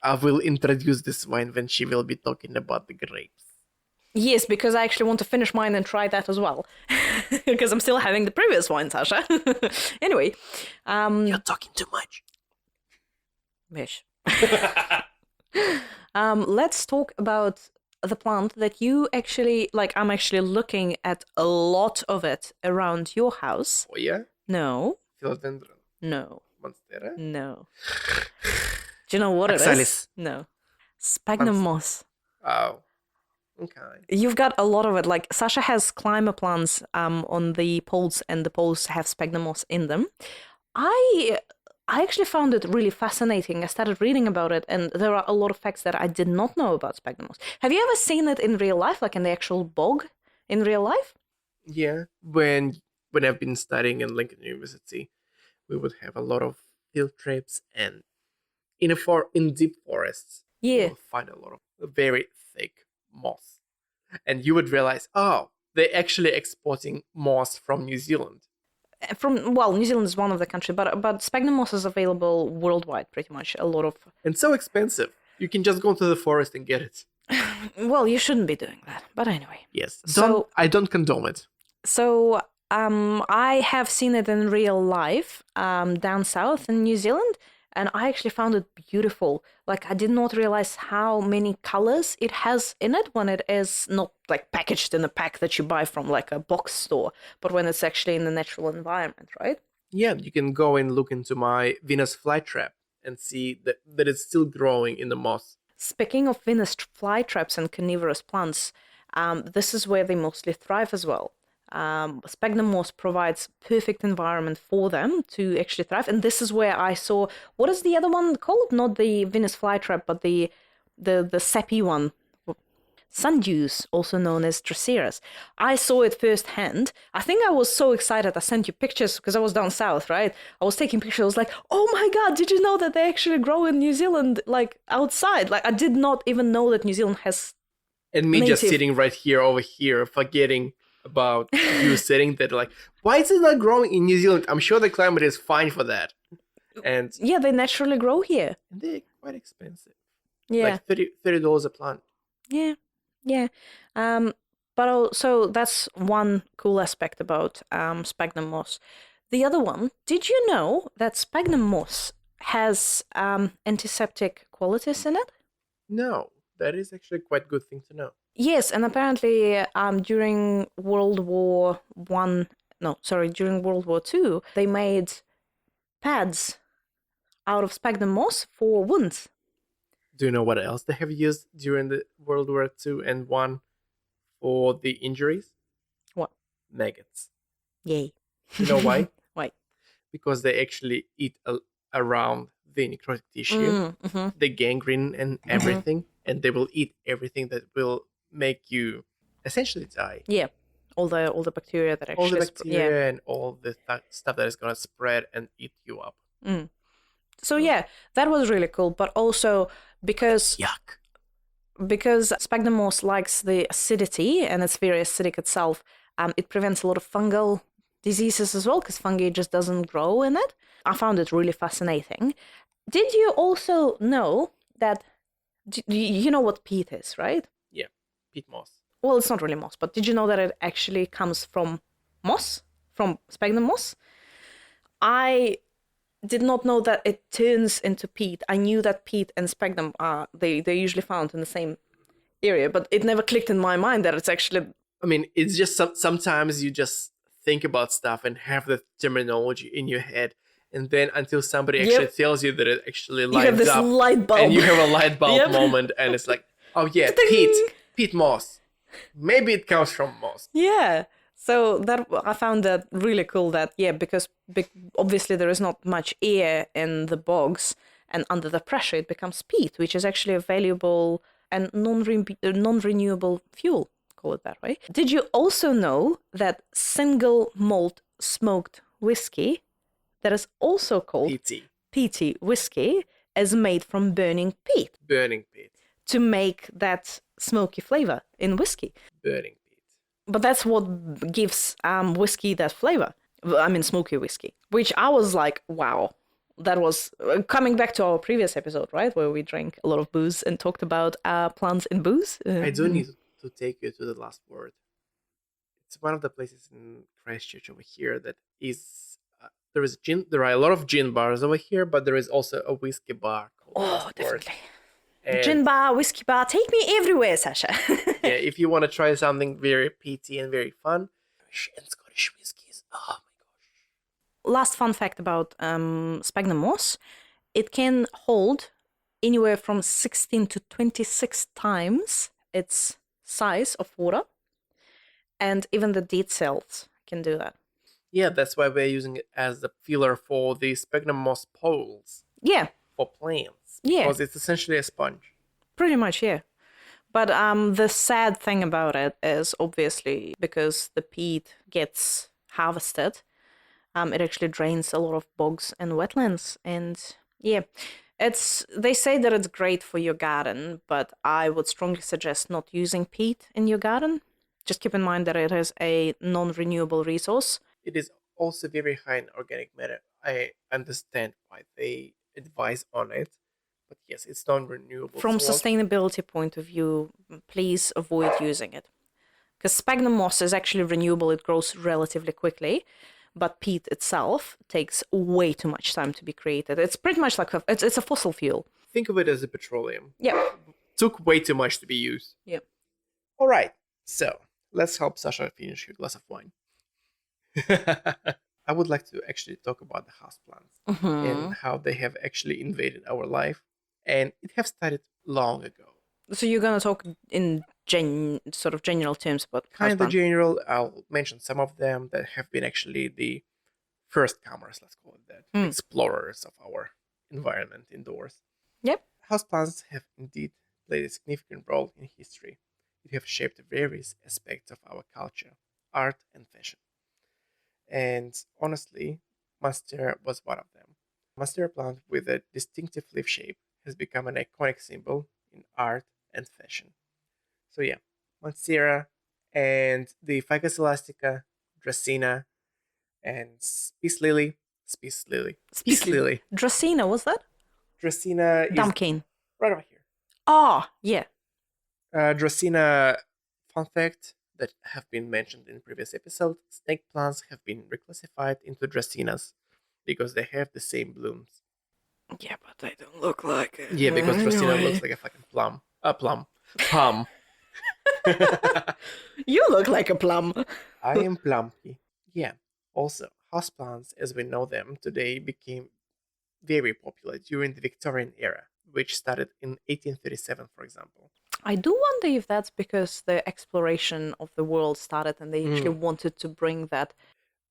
I will introduce this wine when she will be talking about the grapes. Yes, because I actually want to finish mine and try that as well. because I'm still having the previous wine, Sasha. Anyway, You're talking too much. Vish. Let's talk about the plant that you actually like. I'm actually looking at a lot of it around your house. Oh yeah? No, Philodendron. no, Monstera? no. Do you know what it is? Oxalis. No. Sphagnum moss. Oh. Okay. You've got a lot of it. Like Sasha has climber plants on the poles, and the poles have sphagnum moss in them. I actually found it really fascinating. I started reading about it, and there are a lot of facts that I did not know about sphagnum moss. Have you ever seen it in real life, like in the actual bog in real life? Yeah. When I've been studying in Lincoln University, we would have a lot of field trips, and in deep forests, you Yeah. will find a lot of very thick moss. And you would realize, oh, they're actually exporting moss from New Zealand. New Zealand is one of the countries, but sphagnum moss is available worldwide, pretty much. A lot of. And so expensive. You can just go into the forest and get it. Well, you shouldn't be doing that, but anyway. Yes. So I don't condone it. So I have seen it in real life down south in New Zealand, and I actually found it beautiful. Like, I did not realize how many colors it has in it when it is not like packaged in a pack that you buy from like a box store, but when it's actually in the natural environment, right? Yeah, you can go and look into my Venus flytrap and see that it's still growing in the moss. Speaking of Venus flytraps and carnivorous plants, this is where they mostly thrive as well. Sphagnum moss provides perfect environment for them to actually thrive, and this is where I saw, what is the other one called? Not the Venus flytrap, but the sappy one, sundews, also known as Dracaris. I saw it firsthand. I think I was so excited. I sent you pictures because I was down south, right? I was taking pictures. I was like, "Oh my god! Did you know that they actually grow in New Zealand, like outside?" Like, I did not even know that New Zealand has. And me just native- sitting right here over here, forgetting about you sitting there, like, why is it not growing in New Zealand? I'm sure the climate is fine for that. And Yeah, they naturally grow here. they're quite expensive. Yeah. Like $30 a plant. Yeah, yeah. But also that's one cool aspect about sphagnum moss. The other one, did you know that sphagnum moss has antiseptic qualities in it? No, that is actually quite a good thing to know. Yes, and apparently during World War during World War II, they made pads out of sphagnum moss for wounds. Do you know what else they have used during the World War II and one for the injuries? What? Maggots. Yay. You know why? Why? Because they actually eat around the necrotic tissue, the gangrene and everything, and they will eat everything that will make you essentially die. Yeah, all the bacteria that actually All the bacteria and all the stuff that is going to spread and eat you up. So yeah, that was really cool, but also because sphagnum moss likes the acidity and it's very acidic itself, it prevents a lot of fungal diseases as well because fungi just doesn't grow in it. I found it really fascinating. Did you also know that you know what peat is, right? Yeah, peat moss. Well, it's not really moss, but did you know that it actually comes from moss, from sphagnum moss? I did not know that it turns into peat. I knew that peat and sphagnum are they're usually found in the same area, but it never clicked in my mind that it's actually. I mean, it's just sometimes you just think about stuff and have the terminology in your head, and then until somebody actually tells you that it actually lines you have this up, light bulb. and you have a light bulb moment, and it's like, oh yeah, peat moss. Maybe it comes from moss. Yeah. So that I found that really cool. That because obviously there is not much air in the bogs, and under the pressure it becomes peat, which is actually a valuable and non-renewable fuel. Call it that way. Did you also know that single malt smoked whiskey, that is also called peaty whiskey, is made from burning peat? Burning peat. To make that smoky flavor in whiskey. Burning. But that's what gives whiskey that flavor. I mean, smoky whiskey, which I was like, wow. That was coming back to our previous episode, right? Where we drank a lot of booze and talked about plants in booze. I do need to take you to the last word. It's one of the places in Christchurch over here that is there is gin. There are a lot of gin bars over here, but there is also a whiskey bar called Oh, Westport. definitely. And Gin bar, whiskey bar, take me everywhere, Sasha. yeah, if you want to try something very peaty and very fun, Irish and Scottish whiskies. Oh my gosh. Last fun fact about sphagnum moss, it can hold anywhere from 16 to 26 times its size of water, and even the dead cells can do that. Yeah, that's why we're using it as the filler for the sphagnum moss poles Yeah, for plants. Yeah. Because it's essentially a sponge. pretty much, yeah. But the sad thing about it is obviously because the peat gets harvested, it actually drains a lot of bogs and wetlands. And yeah, they say that it's great for your garden, but I would strongly suggest not using peat in your garden. Just keep in mind that it is a non-renewable resource. It is also very high in organic matter. I understand why they advise on it, but yes, it's non-renewable. From source. sustainability point of view, please avoid using it. Because sphagnum moss is actually renewable, it grows relatively quickly, but peat itself takes way too much time to be created. It's pretty much like it's a fossil fuel. Think of it as a petroleum. Yeah. Took way too much to be used. Yeah. All right, so let's help Sasha finish her glass of wine. I would like to actually talk about the houseplants and how they have actually invaded our life, and it have started long ago. So you're gonna talk in sort of general terms about Kind of houseplant. general. I'll mention some of them that have been actually the first comers, let's call it that, explorers of our environment indoors. Yep. Houseplants have indeed played a significant role in history. It have shaped various aspects of our culture, art, and fashion. And honestly, Monstera was one of them. Monstera plant with a distinctive leaf shape has become an iconic symbol in art and fashion. So yeah, Monstera and the Ficus elastica, Dracaena, and Peace Lily. Dracaena, was that? Dracaena is Dumpkin. right over here. Ah, yeah. Dracaena, fun fact that have been mentioned in previous episodes, snake plants have been reclassified into Dracaenas because they have the same blooms. Yeah, but they don't look like it. Yeah, because Dracaena looks like a fucking plum. Plum. You look like a plum. I am plumpy. Yeah. Also, houseplants as we know them today became very popular during the Victorian era, which started in 1837, for example. I do wonder if that's because the exploration of the world started and they actually wanted to bring that.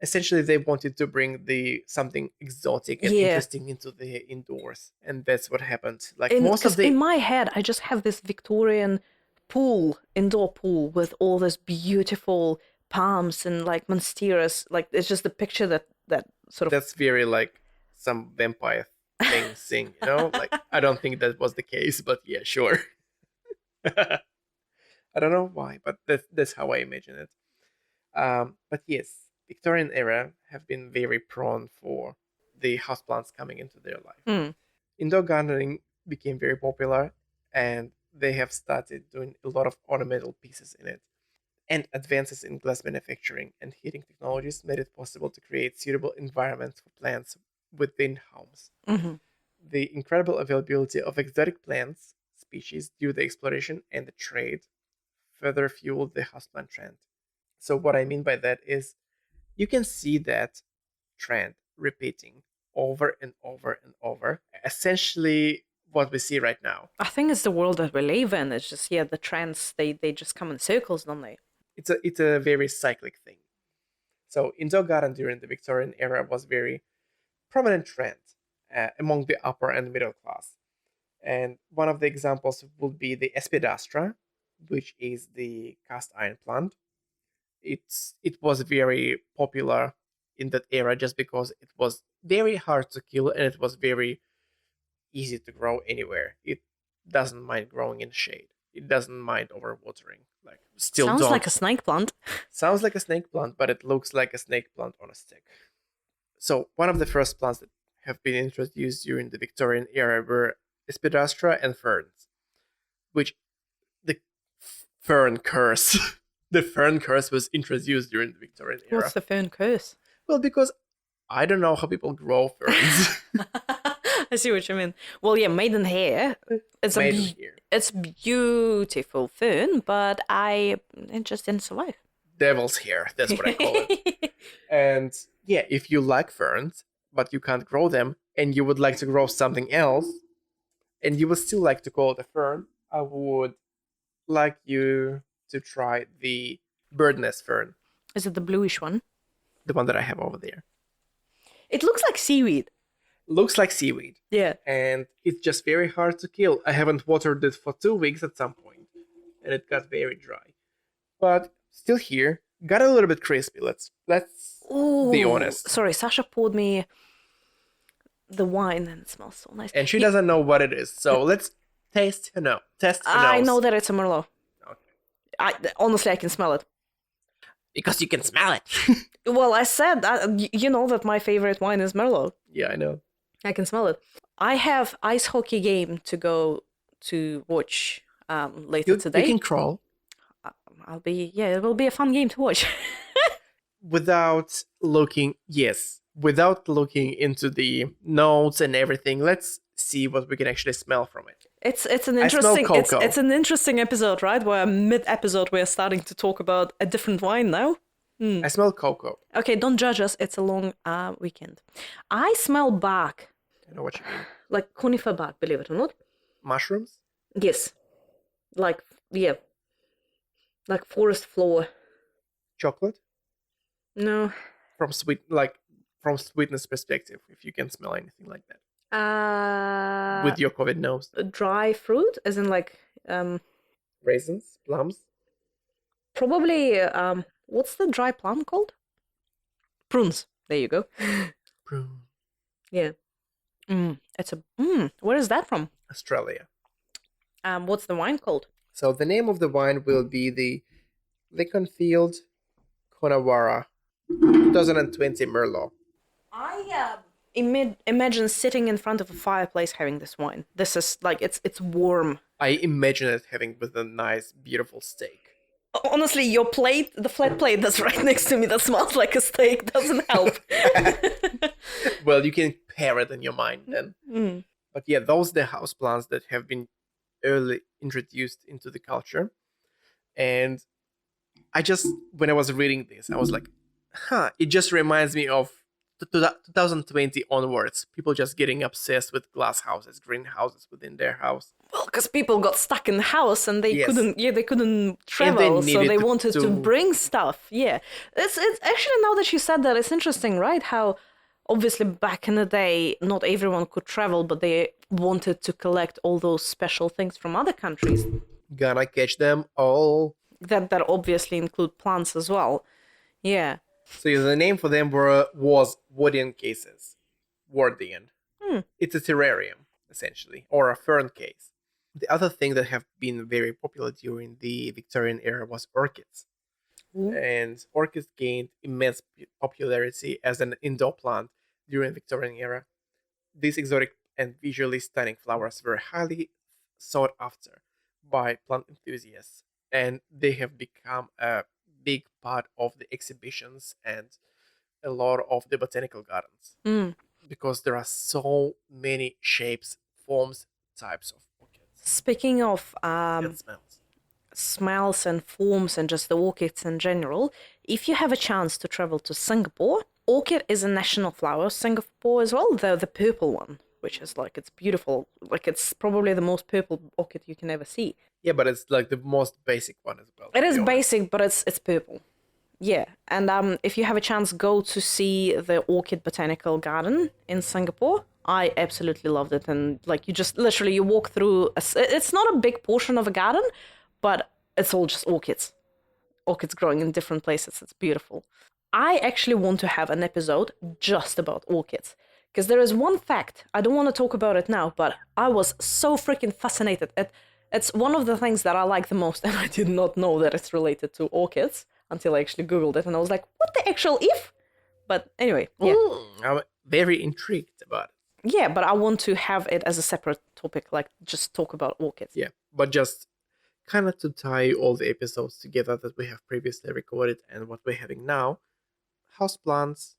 Essentially, they wanted to bring something exotic and Yeah. interesting into the indoors, and that's what happened. Like In my head, I just have this Victorian indoor pool with all this beautiful palms and like monsteras. Like it's just the picture that sort of. That's very like some vampire thing, you know? Like I don't think that was the case, but yeah, sure. I don't know why, but that's how I imagine it. But yes, Victorian era have been very prone for the houseplants coming into their life. Indoor gardening became very popular, and they have started doing a lot of ornamental pieces in it. And advances in glass manufacturing and heating technologies made it possible to create suitable environments for plants within homes. The incredible availability of exotic plants species due to the exploration and the trade further fueled the houseplant trend. So what I mean by that is you can see that trend repeating over and over and over. Essentially what we see right now. I think it's the world that we live in. It's just the trends they just come in circles, don't they? It's a very cyclic thing. So indoor garden during the Victorian era was very prominent trend among the upper and middle class. And one of the examples would be the Espidastra, which is the cast iron plant. It was very popular in that era just because it was very hard to kill and it was very easy to grow anywhere. It doesn't mind growing in shade. It doesn't mind overwatering. Like Sounds like a snake plant. Sounds like a snake plant, but it looks like a snake plant on a stick. So one of the first plants that have been introduced during the Victorian era were Espidastra and ferns, which the fern curse The fern curse was introduced during the Victorian era. What's the fern curse? Well, because I don't know how people grow ferns. I see what you mean. Well, yeah, maidenhair. Maidenhair. It's beautiful fern, but it just didn't survive. Devil's hair, that's what I call it. And yeah, if you like ferns, but you can't grow them, and you would like to grow something else, and you would still like to call it a fern, I would like you to try the bird nest fern. Is it the bluish one? The one that I have over there. It looks like seaweed. Looks like seaweed. Yeah. And it's just very hard to kill. I haven't watered it for 2 weeks at some point, and it got very dry. But still here, got a little bit crispy. Let's be honest. Sorry, Sasha poured me the wine and it smells so nice. And she doesn't know what it is, so let's taste her nose. Test her nose. I know that it's a Merlot. Okay. Honestly, I can smell it. Because you can smell it. Well, I said, you know that my favorite wine is Merlot. Yeah, I know. I can smell it. I have ice hockey game to go to watch later today. You can crawl. It will be a fun game to watch. Without looking into the notes and everything, let's see what we can actually smell from it. It's an interesting it's an interesting episode, right? Where mid-episode we're starting to talk about a different wine now. I smell cocoa. Okay, don't judge us. It's a long weekend. I smell bark. I know what you mean. Like conifer bark, believe it or not. Mushrooms? Yes. Like forest floor. Chocolate? No. From sweetness perspective, if you can smell anything like that. With your COVID nose. Dry fruit, as in like raisins, plums. Probably what's the dry plum called? Prunes. There you go. Prune. Yeah. Where is that from? Australia. What's the wine called? So the name of the wine will be the Leconfield Coonawarra 2020 Merlot. I imagine sitting in front of a fireplace having this wine. This is like it's warm. I imagine it having with a nice, beautiful steak. Honestly, your plate, the flat plate that's right next to me that smells like a steak doesn't help. Well, you can pair it in your mind then. But yeah, those are the houseplants that have been early introduced into the culture. And when I was reading this, I was like, it just reminds me of 2020 onwards. People just getting obsessed with glass houses, greenhouses within their house. Well, because people got stuck in the house and they couldn't travel, they so they wanted to bring stuff. Yeah, it's actually, now that you said that, it's interesting, right? How obviously back in the day, not everyone could travel, but they wanted to collect all those special things from other countries. Gonna catch them all. That obviously include plants as well. Yeah. So the name for them was Wardian cases. Wardian. It's a terrarium, essentially, or a fern case. The other thing that have been very popular during the Victorian era was orchids. And orchids gained immense popularity as an indoor plant during the Victorian era. These exotic and visually stunning flowers were highly sought after by plant enthusiasts, and they have become a big part of the exhibitions and a lot of the botanical gardens. Because there are so many shapes, forms, types of orchids. Speaking of smells and forms and just the orchids in general, if you have a chance to travel to Singapore, orchid is a national flower of Singapore as well, the purple one, which is like, it's beautiful. Like, it's probably the most purple orchid you can ever see. Yeah, but it's like the most basic one as well. It is basic, but it's purple. Yeah, and if you have a chance, go to see the Orchid Botanical Garden in Singapore. I absolutely loved it, and like you just literally you walk through. It's not a big portion of a garden, but it's all just orchids growing in different places. It's beautiful. I actually want to have an episode just about orchids, because there is one fact. I don't want to talk about it now, but I was so freaking fascinated. It's one of the things that I like the most, and I did not know that it's related to orchids until I actually Googled it, and I was like, what the actual if? But anyway, yeah. I'm very intrigued about it. Yeah, but I want to have it as a separate topic, like just talk about orchids. Yeah, but just kind of to tie all the episodes together that we have previously recorded and what we're having now, houseplants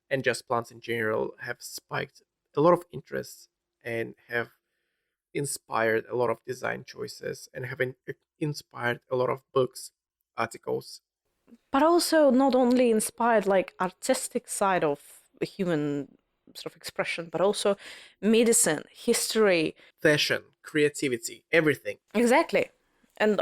and just plants in general have spiked a lot of interest and have inspired a lot of design choices and have inspired a lot of books, articles. But also not only inspired like artistic side of the human sort of expression, but also medicine, history. Fashion, creativity, everything. Exactly. And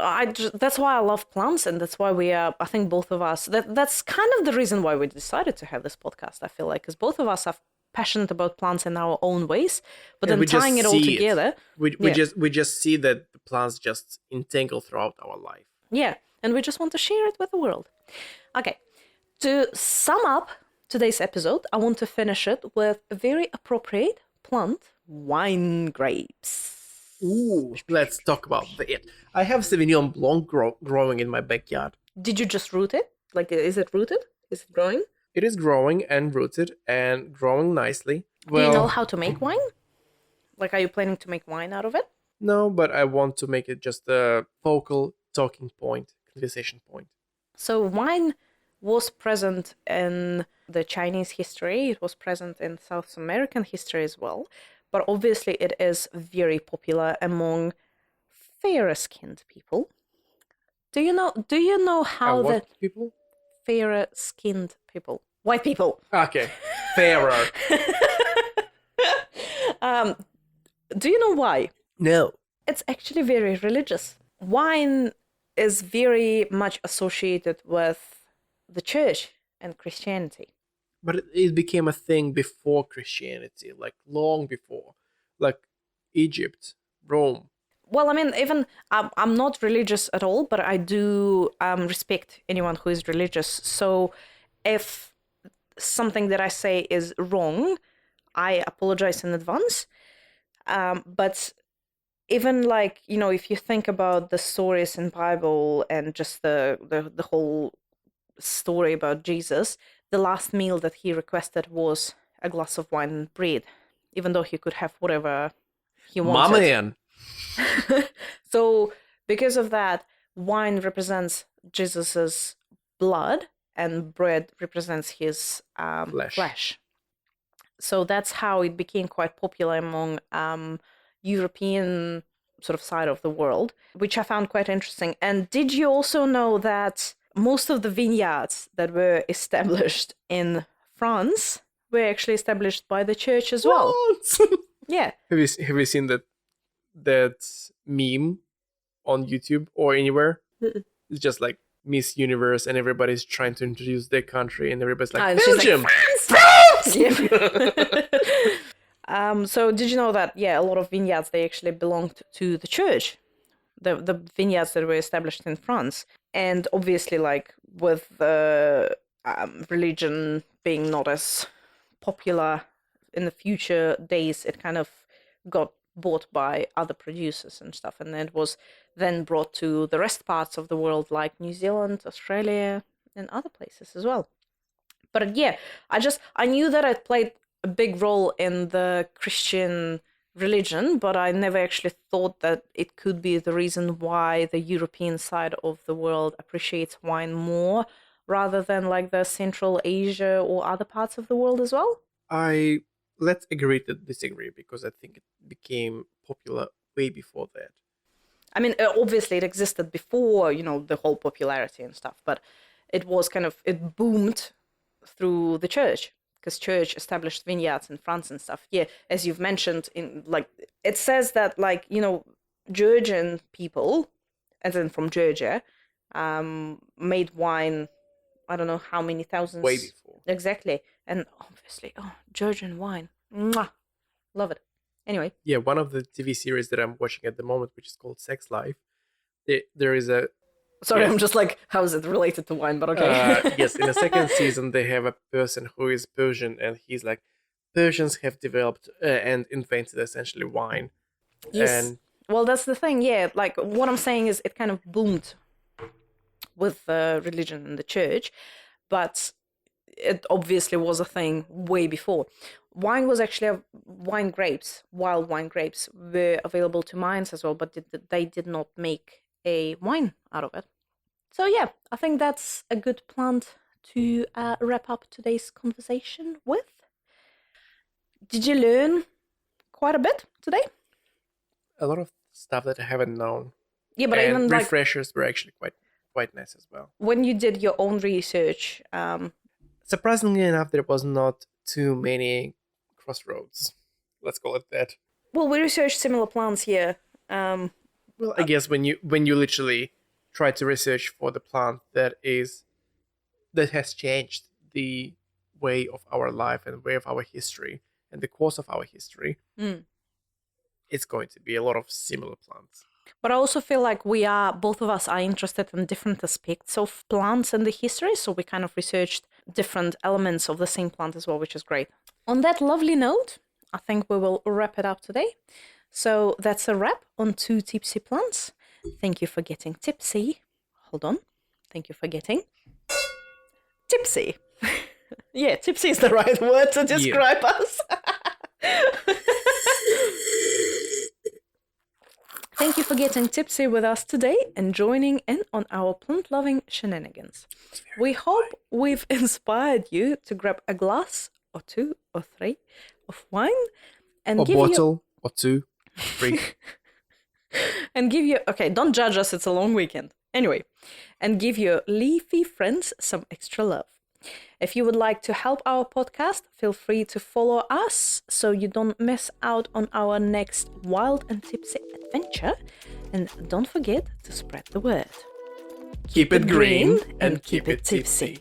that's why I love plants, and that's why we are, I think both of us, that's kind of the reason why we decided to have this podcast, I feel like, because both of us are passionate about plants in our own ways, but And then we just tying it all see together. We Yeah. just see that the plants just entangle throughout our life. Yeah, and we just want to share it with the world. Okay, to sum up today's episode, I want to finish it with a very appropriate plant, wine grapes. Ooh, let's talk about it. I have Sauvignon Blanc growing in my backyard. Did you just root it? Like, is it rooted? Is it growing? It is growing and rooted and growing nicely. Do you know how to make wine? Like, are you planning to make wine out of it? No, but I want to make it just a focal talking point, conversation point. So wine was present in the Chinese history. It was present in South American history as well. But obviously it is very popular among fairer-skinned people. Do you know how What people? fairer-skinned people? White people. Okay, fairer. Do you know why? No. It's actually very religious. Wine is very much associated with the church and Christianity. But it became a thing before Christianity, like long before. Like Egypt, Rome. Well, I mean, even I'm not religious at all, but I do respect anyone who is religious. So if something that I say is wrong, I apologize in advance. But even like, if you think about the stories in Bible and just the whole story about Jesus, the last meal that he requested was a glass of wine and bread, even though he could have whatever he wanted. My man. So because of that, wine represents Jesus's blood and bread represents his flesh. So that's how it became quite popular among European sort of side of the world, which I found quite interesting. And did you also know that most of the vineyards that were established in France were actually established by the church as well? What? Yeah. Have you seen that meme on YouTube or anywhere? It's just like Miss Universe and everybody's trying to introduce their country and everybody's like, and she's Belgium! like, France! Yeah. So did you know that, a lot of vineyards, they actually belonged to the church, the vineyards that were established in France. And obviously, like, with the religion being not as popular in the future days, it kind of got bought by other producers and stuff. And it was then brought to the rest parts of the world, like New Zealand, Australia, and other places as well. But I knew that it played a big role in the Christian religion, but I never actually thought that it could be the reason why the European side of the world appreciates wine more rather than like the Central Asia or other parts of the world as well. Let's agree to disagree because I think it became popular way before that. I mean, obviously it existed before, the whole popularity and stuff, but it was it boomed through the church because church established vineyards in France and stuff. Yeah, as you've mentioned, it says that Georgian people, as in from Georgia, made wine. I don't know how many thousands. Way before. Exactly, and obviously, Georgian wine, mwah, love it. Anyway. Yeah, one of the TV series that I'm watching at the moment, which is called Sex Life, there is a. Sorry, yes. I'm just like, how is it related to wine? But okay. Yes, in the second season, they have a person who is Persian, and he's like, Persians have developed and invented essentially wine. Yes. And well, that's the thing. Yeah, like what I'm saying is, it kind of boomed with the religion and the church, but it obviously was a thing way before. Wine was actually wild wine grapes were available to mines as well, but they did not make a wine out of it. So yeah, I think that's a good plant to wrap up today's conversation with. Did you learn quite a bit today? A lot of stuff that I haven't known. Yeah, but and even like refreshers were actually quite nice as well. when you did your own research, Surprisingly enough, there was not too many crossroads. Let's call it that. well, we researched similar plants here. Well, I guess when you literally try to research for the plant that has changed the way of our life and way of our history and the course of our history, it's going to be a lot of similar plants. But I also feel like both of us are interested in different aspects of plants and the history, so we kind of researched different elements of the same plant as well, which is great. On that lovely note, I think we will wrap it up today. So that's a wrap on Two Tipsy Plants. Thank you for getting tipsy. Hold on. Thank you for getting tipsy. Yeah, tipsy is the right word to describe us. Thank you for getting tipsy with us today and joining in on our plant-loving shenanigans. We hope we've inspired you to grab a glass or two or three of wine and give bottle or two, three. And give your... Okay, don't judge us, it's a long weekend. Anyway, and give your leafy friends some extra love. If you would like to help our podcast, feel free to follow us so you don't miss out on our next wild and tipsy adventure. And don't forget to spread the word. Keep it green and keep it tipsy.